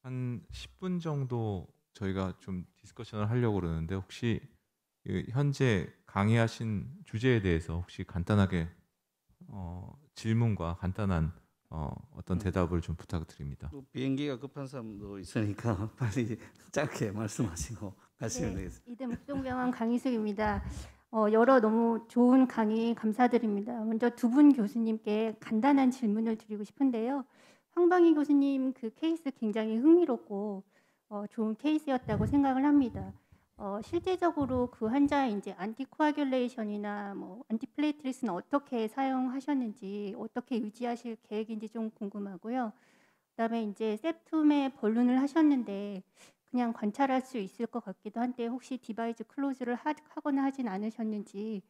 한 10분 정도 저희가 좀 디스커션을 하려고 그러는데, 혹시 현재 강의하신 주제에 대해서 혹시 간단하게 질문과 간단한 어떤 대답을 좀 부탁드립니다. 또 비행기가 급한 사람도 있으니까 빨리 짧게 말씀하시고 가시면 되겠습니다. 이대 묵종병원 강희숙입니다. 여러 너무 좋은 강의 감사드립니다. 먼저 두 분 교수님께 간단한 질문을 드리고 싶은데요. 황방희 교수님 그 케이스 굉장히 흥미롭고 좋은 케이스였다고 생각을 합니다. 실제적으로 그 환자의 이제 안티코아귤레이션이나 뭐 안티플레이트리스는 어떻게 사용하셨는지, 어떻게 유지하실 계획인지 좀 궁금하고요. 그다음에 이제 septum에 벌룬을 하셨는데 그냥 관찰할 수 있을 것 같기도 한데 혹시 디바이스 클로즈를 하거나 하진 않으셨는지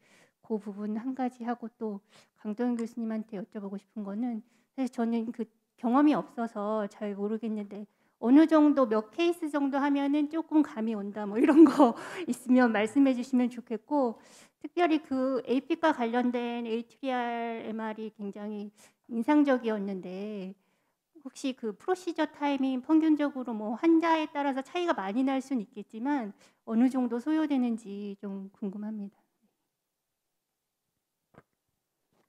그 부분 한 가지 하고, 또 강도현 교수님한테 여쭤보고 싶은 거는 사실 저는 그 경험이 없어서 잘 모르겠는데 어느 정도 몇 케이스 정도 하면은 조금 감이 온다 뭐 이런 거 있으면 말씀해 주시면 좋겠고, 특별히 그 AP과 관련된 ATR MR이 굉장히 인상적이었는데 혹시 그 프로시저 타임이 평균적으로 뭐 환자에 따라서 차이가 많이 날 수는 있겠지만 어느 정도 소요되는지 좀 궁금합니다.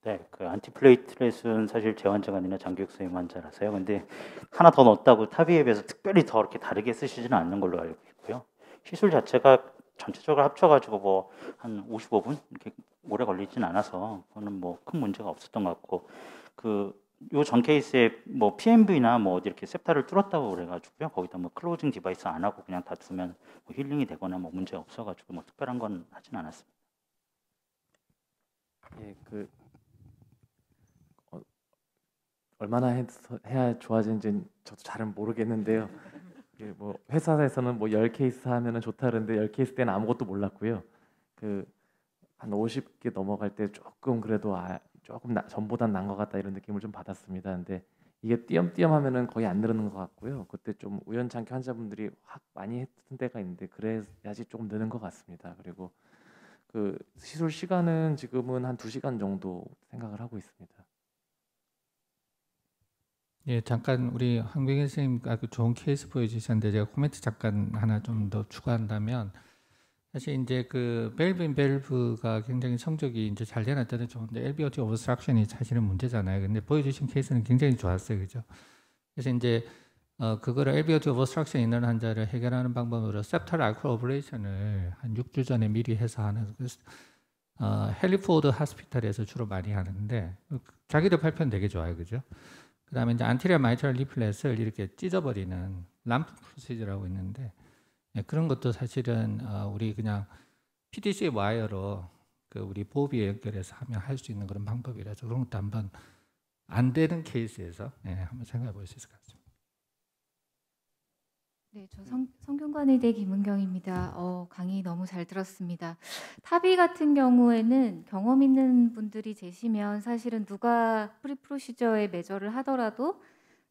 네, 그 안티플레이트렛은 사실 제 환자가 아니라 장기혁 선생님 환자라서요. 근데 하나 더 넣었다고 타비에 비해서 특별히 더 이렇게 다르게 쓰시지는 않는 걸로 알고 있고요. 시술 자체가 전체적으로 합쳐가지고 뭐 한 55분 이렇게 오래 걸리진 않아서 그거는 뭐 큰 문제가 없었던 것 같고, 그 요 전 케이스에 뭐 PMV나 뭐 어디 이렇게 septa를 뚫었다고 그래가지고요. 거기다 뭐 클로징 디바이스 안 하고 그냥 다 두면 뭐 힐링이 되거나 뭐 문제 없어가지고 뭐 특별한 건 하진 않았습니다. 예, 얼마나 해야 좋아지는지는 저도 잘은 모르겠는데요. 뭐 회사에서는 뭐 10케이스 하면은 좋다 그러는데 10케이스 때는 아무것도 몰랐고요. 한 50개 넘어갈 때 조금 그래도 조금 전보단 나은 것 같다 이런 느낌을 좀 받았습니다. 근데 이게 띄엄띄엄 하면은 거의 안 늘는 것 같고요. 그때 좀 우연찮게 환자분들이 확 많이 했던 때가 있는데 그래야지 조금 느는 것 같습니다. 그리고 그 시술 시간은 지금은 한 2시간 정도 생각을 하고 있습니다. 예, 잠깐 우리 황병현 선생님 아주 좋은 케이스 보여주셨는데 제가 코멘트 잠깐 하나 좀 더 추가한다면, 사실 이제 그 밸브가 굉장히 성적이 이제 잘 되는 때는 좋은데 LVOT 오버스트럭션이 사실은 문제잖아요. 근데 보여주신 케이스는 굉장히 좋았어요, 그죠? 그래서 이제 그거를 LVOT 오버스트럭션 있는 환자를 해결하는 방법으로 septal alcohol ablation을 한 6주 전에 미리 해서 하는, 헬리포드 하스피탈에서 주로 많이 하는데 자기들 발표는 되게 좋아요, 그죠? 그다음에 이제 안티리어 마이트럴 리플렛을 이렇게 찢어버리는 람프 프로시저라고 있는데, 예, 그런 것도 사실은 우리 그냥 PDC 와이어로 그 우리 보호비에 연결해서 하면 할 수 있는 그런 방법이라서 그런 것도 한번 안 되는 케이스에서 한번 생각해 볼 수 있을 것 같습니다. 네, 저 성균관의대 김은경입니다. 강의 너무 잘 들었습니다. 타비 같은 경우에는 경험 있는 분들이 계시면 사실은 누가 프리프로시저에 메저를 하더라도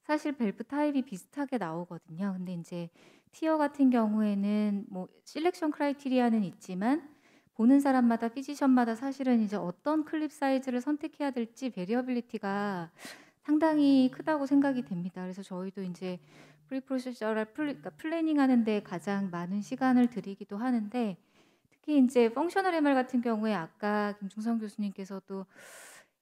사실 밸브 타입이 비슷하게 나오거든요. 근데 이제 티어 같은 경우에는 뭐 실렉션 크라이테리아는 있지만 보는 사람마다 피지션마다 사실은 이제 어떤 클립 사이즈를 선택해야 될지 베리어빌리티가 상당히 크다고 생각이 됩니다. 그래서 저희도 이제 프리프로시저를 플래닝 하는데 가장 많은 시간을 들이기도 하는데, 특히 이제 펑셔널 MR 같은 경우에 아까 김중성 교수님께서도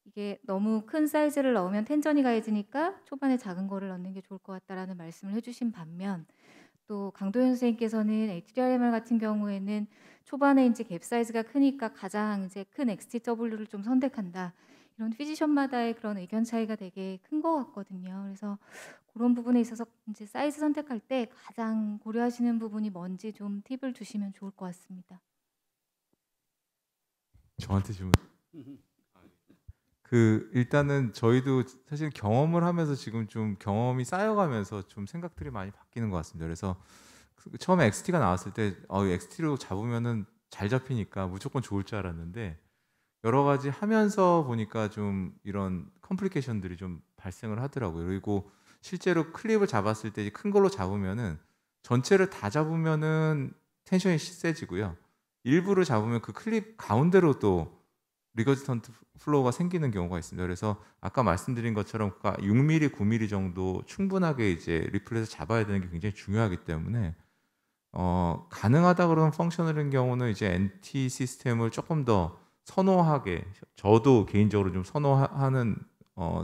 이게 너무 큰 사이즈를 넣으면 텐전이 가해지니까 초반에 작은 거를 넣는 게 좋을 것 같다라는 말씀을 해주신 반면, 또 강도현 선생님께서는 ATR MR 같은 경우에는 초반에 이제 갭 사이즈가 크니까 가장 이제 큰 XTW를 좀 선택한다. 이런 피지션마다의 그런 의견 차이가 되게 큰 것 같거든요. 그래서 그런 부분에 있어서 이제 사이즈 선택할 때 가장 고려하시는 부분이 뭔지 좀 팁을 주시면 좋을 것 같습니다. 저한테 질문. 일단은 저희도 사실 경험을 하면서 지금 좀 경험이 쌓여가면서 좀 생각들이 많이 바뀌는 것 같습니다. 그래서 처음에 XT가 나왔을 때 XT로 잡으면은 잘 잡히니까 무조건 좋을 줄 알았는데, 여러 가지 하면서 보니까 좀 이런 컴플리케이션들이 좀 발생을 하더라고요. 그리고 실제로 클립을 잡았을 때 큰 걸로 잡으면은 전체를 다 잡으면은 텐션이 세지고요. 일부를 잡으면 그 클립 가운데로 또 리거지턴트 플로우가 생기는 경우가 있습니다. 그래서 아까 말씀드린 것처럼 6mm, 9mm 정도 충분하게 이제 리플렛을 잡아야 되는 게 굉장히 중요하기 때문에 가능하다 그러면 펑셔널인 경우는 이제 NT 시스템을 조금 더 선호하게, 저도 개인적으로 좀 선호하는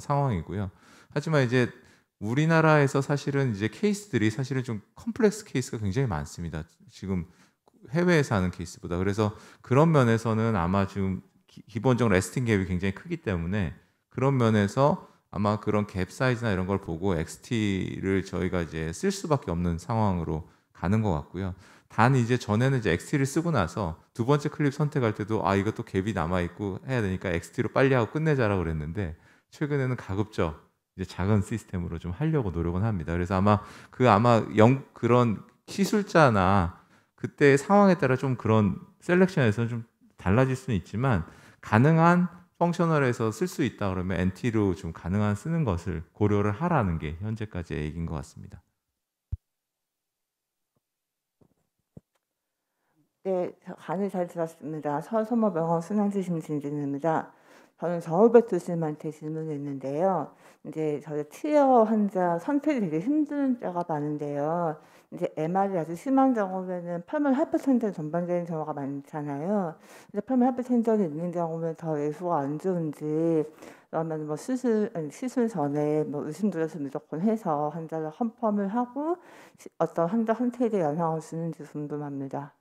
상황이고요. 하지만 이제 우리나라에서 사실은 이제 케이스들이 사실은 좀 컴플렉스 케이스가 굉장히 많습니다. 지금 해외에서 하는 케이스보다. 그래서 그런 면에서는 아마 지금 기본적으로 레스팅 갭이 굉장히 크기 때문에 그런 면에서 아마 그런 갭 사이즈나 이런 걸 보고 XT를 저희가 이제 쓸 수밖에 없는 상황으로 가는 것 같고요. 단 이제 전에는 이제 XT를 쓰고 나서 두 번째 클립 선택할 때도 아 이것도 갭이 남아 있고 해야 되니까 XT로 빨리 하고 끝내자라고 그랬는데 최근에는 가급적 이제 작은 시스템으로 좀 하려고 노력은 합니다. 그래서 아마 그런 시술자나 그때의 상황에 따라 좀 그런 셀렉션에서는 좀 달라질 수는 있지만 가능한 펑셔널에서 쓸 수 있다 그러면 NT로 좀 가능한 쓰는 것을 고려를 하라는 게 현재까지의 얘기인 것 같습니다. 네, 강의 잘 들었습니다. 서울소모병원 순환주심 진진입니다. 저는 저울백 교수님한테 질문했는데요. 이제 저희 티어 환자 선택이 되게 힘든 때가 많은데요. 이제 MR이 아주 심한 경우에는 펄물 하이퍼텐션 전반적인 경우가 많잖아요. 이제 펄물 하이퍼텐션이 있는 경우면 더 예후가 안 좋은지 그러면 뭐 시술 전에 뭐 의심드려서 무조건 해서 환자를 험펌을 하고 어떤 환자 선택에 영향을 주는지 궁금합니다.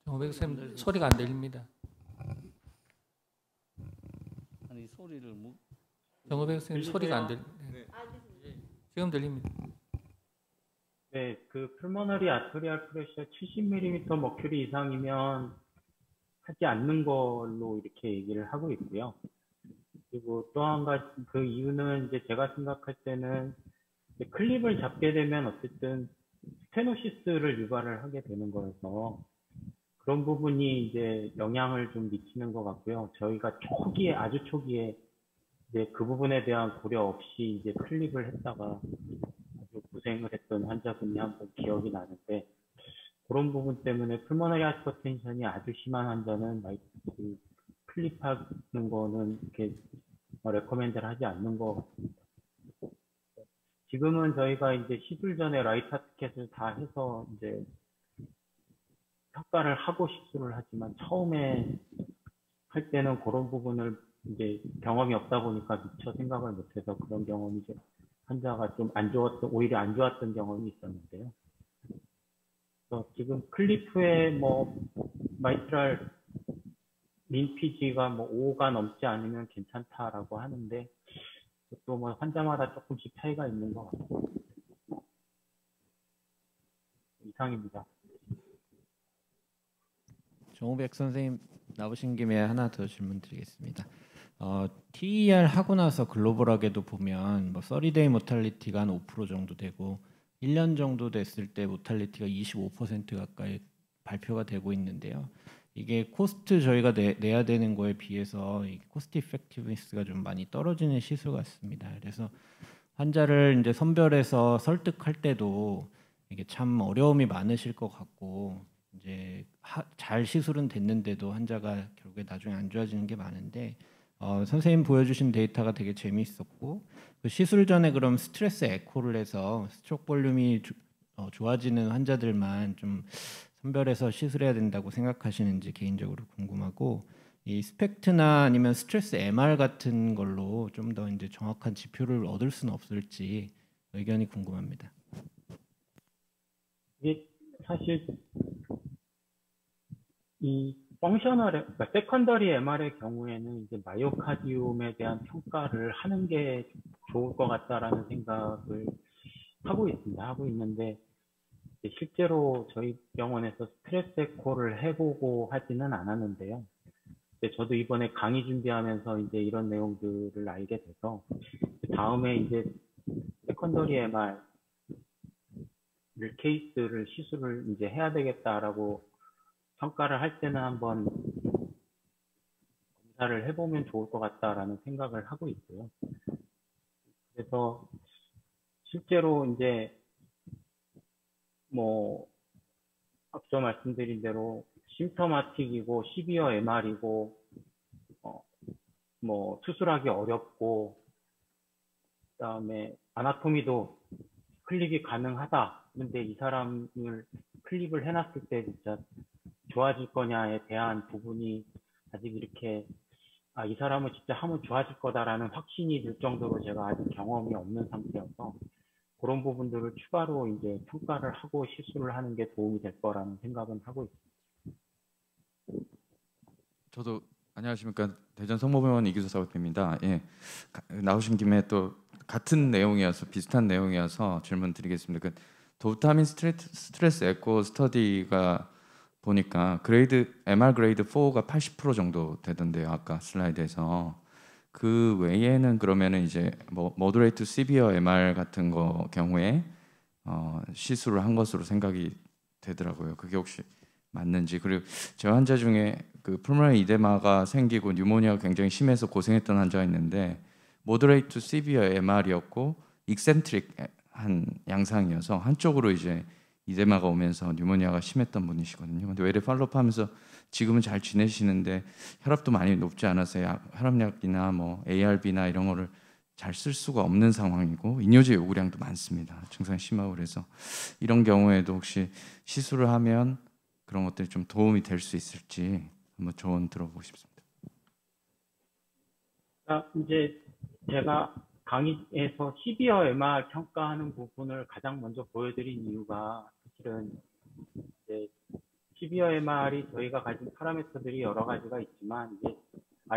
정호백 선생님 소리가 안 들립니다. 아니 소리를 정호백 선생님 소리가 안 들립니다. 지금 들립니다. 네, 그 풀모너리 아토리얼 프레셔 70mm 머큐리 이상이면 하지 않는 걸로 이렇게 얘기를 하고 있고요. 그리고 또 한 가지 그 이유는 이제 제가 생각할 때는 클립을 잡게 되면 어쨌든 스테노시스를 유발을 하게 되는 거여서 그런 부분이 이제 영향을 좀 미치는 것 같고요. 저희가 초기에 아주 초기에 이제 그 부분에 대한 고려 없이 이제 클립을 했다가 아주 고생을 했던 환자분이 한 번 기억이 나는데 그런 부분 때문에 풀모너리 하이퍼텐션이 아주 심한 환자는 클립하는 거는 이렇게 레코멘드를 하지 않는 것 같습니다. 지금은 저희가 이제 시술 전에 라이트 하트캣을 다 해서 이제 평가를 하고 시술을 하지만 처음에 할 때는 그런 부분을 이제 경험이 없다 보니까 미처 생각을 못해서 그런 경험이 이제 환자가 좀 오히려 안 좋았던 경험이 있었는데요. 그래서 지금 클리프의 뭐 마이트랄 민피지가 뭐 5가 넘지 않으면 괜찮다라고 하는데 또 뭐 환자마다 조금씩 차이가 있는 것 같고 이상입니다. 정우백 선생님 나오신 김에 하나 더 질문 드리겠습니다. TER 하고 나서 글로벌하게도 보면 뭐 30데이 모탈리티가 한 5% 정도 되고 1년 정도 됐을 때 모탈리티가 25% 가까이 발표가 되고 있는데요. 이게 코스트 저희가 내야 되는 거에 비해서 이 코스트 이펙티브니스가 좀 많이 떨어지는 시술 같습니다. 그래서 환자를 이제 선별해서 설득할 때도 이게 참 어려움이 많으실 것 같고 이제 잘 시술은 됐는데도 환자가 결국에 나중에 안 좋아지는 게 많은데 선생님 보여주신 데이터가 되게 재미있었고 그 시술 전에 그럼 스트레스 에코를 해서 스트로크 볼륨이 좋아지는 환자들만 좀 선별해서 시술해야 된다고 생각하시는지 개인적으로 궁금하고 이 스펙트나 아니면 스트레스 MR 같은 걸로 좀 더 이제 정확한 지표를 얻을 수는 없을지 의견이 궁금합니다. 이게 사실 이 그러니까 세컨더리 MR의 경우에는 이제 마이오카디움에 대한 평가를 하는 게 좋을 것 같다라는 생각을 하고 있는데 실제로 저희 병원에서 스트레스 에코를 해보고 하지는 않았는데요. 저도 이번에 강의 준비하면서 이제 이런 내용들을 알게 돼서 다음에 이제 세컨더리 MR 케이스를 시술을 이제 해야 되겠다라고 평가를 할 때는 한번 검사를 해보면 좋을 것 같다라는 생각을 하고 있고요. 그래서 실제로 이제 뭐 앞서 말씀드린 대로 심터마틱이고 시비어 MR이고 뭐 수술하기 어렵고 그다음에 아나토미도 클립이 가능하다. 근데 이 사람을 클립을 해놨을 때 진짜 좋아질 거냐에 대한 부분이 아직 이렇게 이 사람은 진짜 하면 좋아질 거다라는 확신이 들 정도로 제가 아직 경험이 없는 상태여서 그런 부분들을 추가로 이제 평가를 하고 시술을 하는 게 도움이 될 거라는 생각은 하고 있습니다. 저도 안녕하십니까. 대전 성모병원 이규수 사업입니다. 예, 나오신 김에 또 같은 내용이어서 비슷한 내용이어서 질문 드리겠습니다. 그 도파민 스트레스 에코 스터디가 보니까 MR 그레이드 4가 80% 정도 되던데요. 아까 슬라이드에서 그 외에는 그러면은 이제 뭐 모더레이트 시비어 MR 같은 거 경우에 시술을 한 것으로 생각이 되더라고요. 그게 혹시 맞는지. 그리고 제 환자 중에 그 풀모너리 이데마가 생기고 뉴모니아가 굉장히 심해서 고생했던 환자가 있는데 모더레이트 시비어 MR이었고 익센트릭한 양상이어서 한쪽으로 이제 이데마가 오면서 뉴모니아가 심했던 분이시거든요. 근데 외래 팔로우하면서 지금은 잘 지내시는데 혈압도 많이 높지 않아서 혈압약이나 뭐 ARB나 이런 거를 잘 쓸 수가 없는 상황이고 이뇨제 요구량도 많습니다. 증상이 심하고 그래서 이런 경우에도 혹시 시술을 하면 그런 것들이 좀 도움이 될 수 있을지 한번 조언 들어보고 싶습니다. 이제 제가 강의에서 시비어 MR 평가하는 부분을 가장 먼저 보여드린 이유가 사실은 이제 시비어 MR이 저희가 가진 파라미터들이 여러 가지가 있지만 이제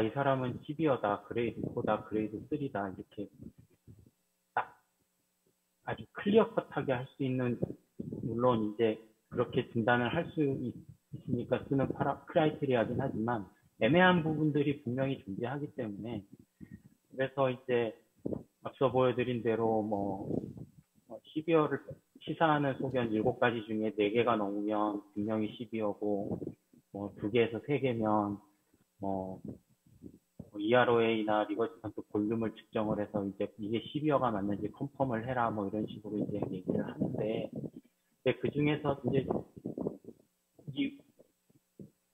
이 사람은 시비어다, 그레이드 4다, 그레이드 3다 이렇게 딱 아주 클리어 컷하게 할 수 있는 물론 이제 그렇게 진단을 할 수 있으니까 쓰는 크라이테리아긴 하지만 애매한 부분들이 분명히 존재하기 때문에 그래서 이제 앞서 보여드린 대로 시비어를 시사하는 소견 7가지 중에 4개가 넘으면 분명히 시비어고 2개에서 3개면 EROA나 리버지턴트 볼륨을 측정을 해서 이제 이게 시비어가 맞는지 컨펌을 해라 이런 식으로 이제 얘기를 하는데 근데 그 중에서 이제 이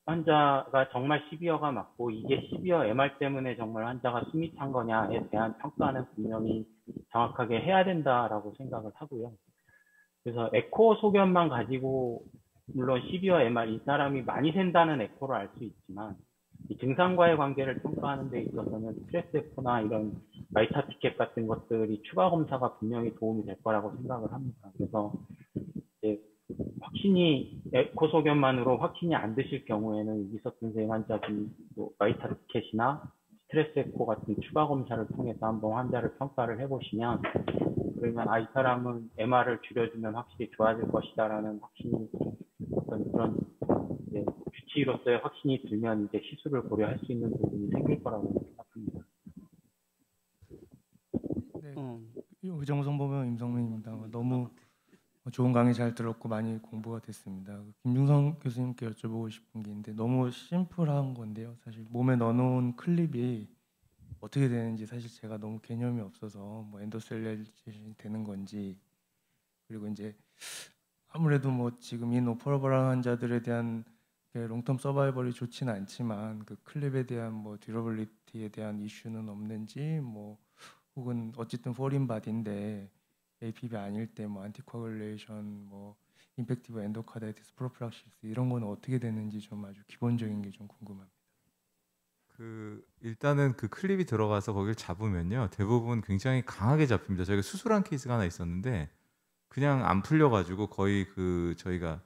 환자가 정말 시비어가 맞고 이게 시비어 MR 때문에 정말 환자가 숨이 찬 거냐에 대한 평가는 분명히 정확하게 해야 된다라고 생각을 하고요. 그래서 에코 소견만 가지고 물론 시비어 MR 이 사람이 많이 샌다는 에코를 알 수 있지만 이 증상과의 관계를 평가하는 데 있어서는 스트레스 에코나 이런 마이타 티켓 같은 것들이 추가 검사가 분명히 도움이 될 거라고 생각을 합니다. 그래서 이제 확신이 에코 소견만으로 확신이 안 드실 경우에는 이기석 선생 환자분 마이타 티켓이나 스트레스 에코 같은 추가 검사를 통해서 한번 환자를 평가를 해보시면 그러면 이 사람은 MR을 줄여주면 확실히 좋아질 것이다라는 확신이 어떤 그런 이제 주치의로서의 확신이 들면 이제 시술을 고려할 수 있는 부분이 생길 거라고 생각합니다. 네, 의정 성모병 임성민입니다. 너무 좋은 강의 잘 들었고 많이 공부가 됐습니다. 김중성 교수님께 여쭤보고 싶은 게 있는데 너무 심플한 건데요. 사실 몸에 넣어놓은 클립이 어떻게 되는지 사실 제가 너무 개념이 없어서 엔도셀리아이제이션이 되는 건지 그리고 이제 아무래도 지금 이 노퍼러블한 환자들에 대한 롱텀 서바이벌이 좋지는 않지만 그 클립에 대한 듀러블리티에 대한 이슈는 없는지 혹은 어쨌든 포린 바디인데 APB 아닐 때 안티코아굴레이션 임팩티브 엔도카다이티스 프로필락시스 이런 건 어떻게 되는지 좀 아주 기본적인 게 좀 궁금합니다. 일단은 그 클립이 들어가서 거기를 잡으면요 대부분 굉장히 강하게 잡힙니다. 저희가 수술한 케이스가 하나 있었는데 그냥 안 풀려가지고 거의 저희가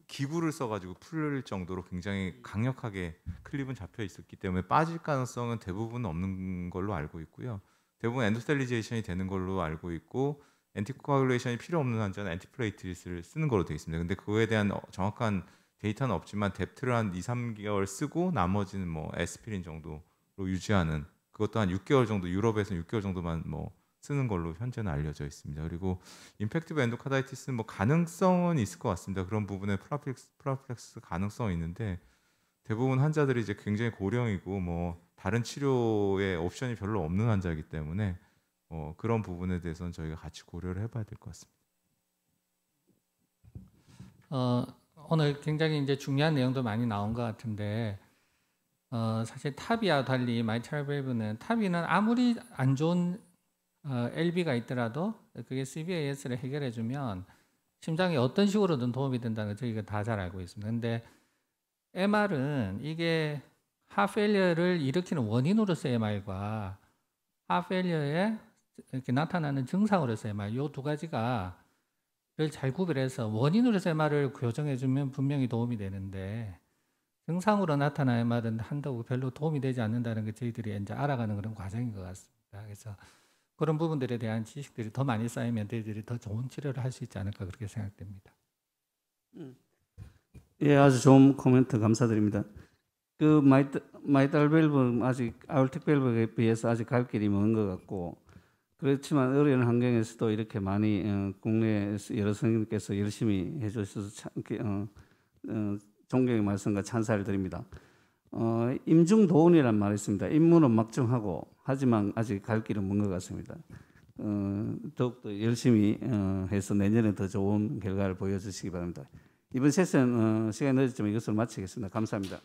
기구를 써가지고 풀릴 정도로 굉장히 강력하게 클립은 잡혀 있었기 때문에 빠질 가능성은 대부분 없는 걸로 알고 있고요. 대부분 엔도스텔리제이션이 되는 걸로 알고 있고 엔티코아굴레이션이 필요 없는 환자는 엔티플레이트릿을 쓰는 걸로 되어 있습니다. 근데 그거에 대한 정확한 데이터는 없지만 뎁트를 한 2-3개월 쓰고 나머지는 에스피린 정도로 유지하는 그것도 한 6개월 정도 유럽에서는 6개월 정도만 쓰는 걸로 현재는 알려져 있습니다. 그리고 임팩티브 엔도카다이티스는 가능성은 있을 것 같습니다. 그런 부분에 프라필렉스 가능성은 있는데 대부분 환자들이 이제 굉장히 고령이고 다른 치료의 옵션이 별로 없는 환자이기 때문에 그런 부분에 대해서는 저희가 같이 고려를 해봐야 될 것 같습니다. 오늘 굉장히 이제 중요한 내용도 많이 나온 것 같은데 사실 타비와 달리 마이트랄 밸브는 타비는 아무리 안 좋은 LB가 있더라도 그게 CVAS를 해결해주면 심장에 어떤 식으로든 도움이 된다는 거 저희가 다 잘 알고 있습니다. 근데 MR은 이게 하페일리어를 일으키는 원인으로서 MR과 하페일리어에 이렇게 나타나는 증상으로서 MR 이 두 가지가 잘 구별해서 원인으로서 MR을 교정해주면 분명히 도움이 되는데 증상으로 나타나는 MR은 한다고 별로 도움이 되지 않는다는 게 저희들이 이제 알아가는 그런 과정인 것 같습니다. 그래서 그런 부분들에 대한 지식들이 더 많이 쌓이면 저희들이 더 좋은 치료를 할 수 있지 않을까 그렇게 생각됩니다. 예, 아주 좋은 코멘트 감사드립니다. 그 마이트랄 밸브 아직 아울틱 밸브에 비해서 아직 갈 길이 먼 것 같고 그렇지만 어려운 환경에서도 이렇게 많이 국내에서 여러 선생님께서 열심히 해주셔서 존경의 말씀과 찬사를 드립니다. 임중도운이라는 말이 있습니다. 임무는 막중하고 하지만 아직 갈 길은 먼 것 같습니다. 더욱더 열심히 해서 내년에 더 좋은 결과를 보여주시기 바랍니다. 이번 세션 시간이 늦었지만 이것을 마치겠습니다. 감사합니다.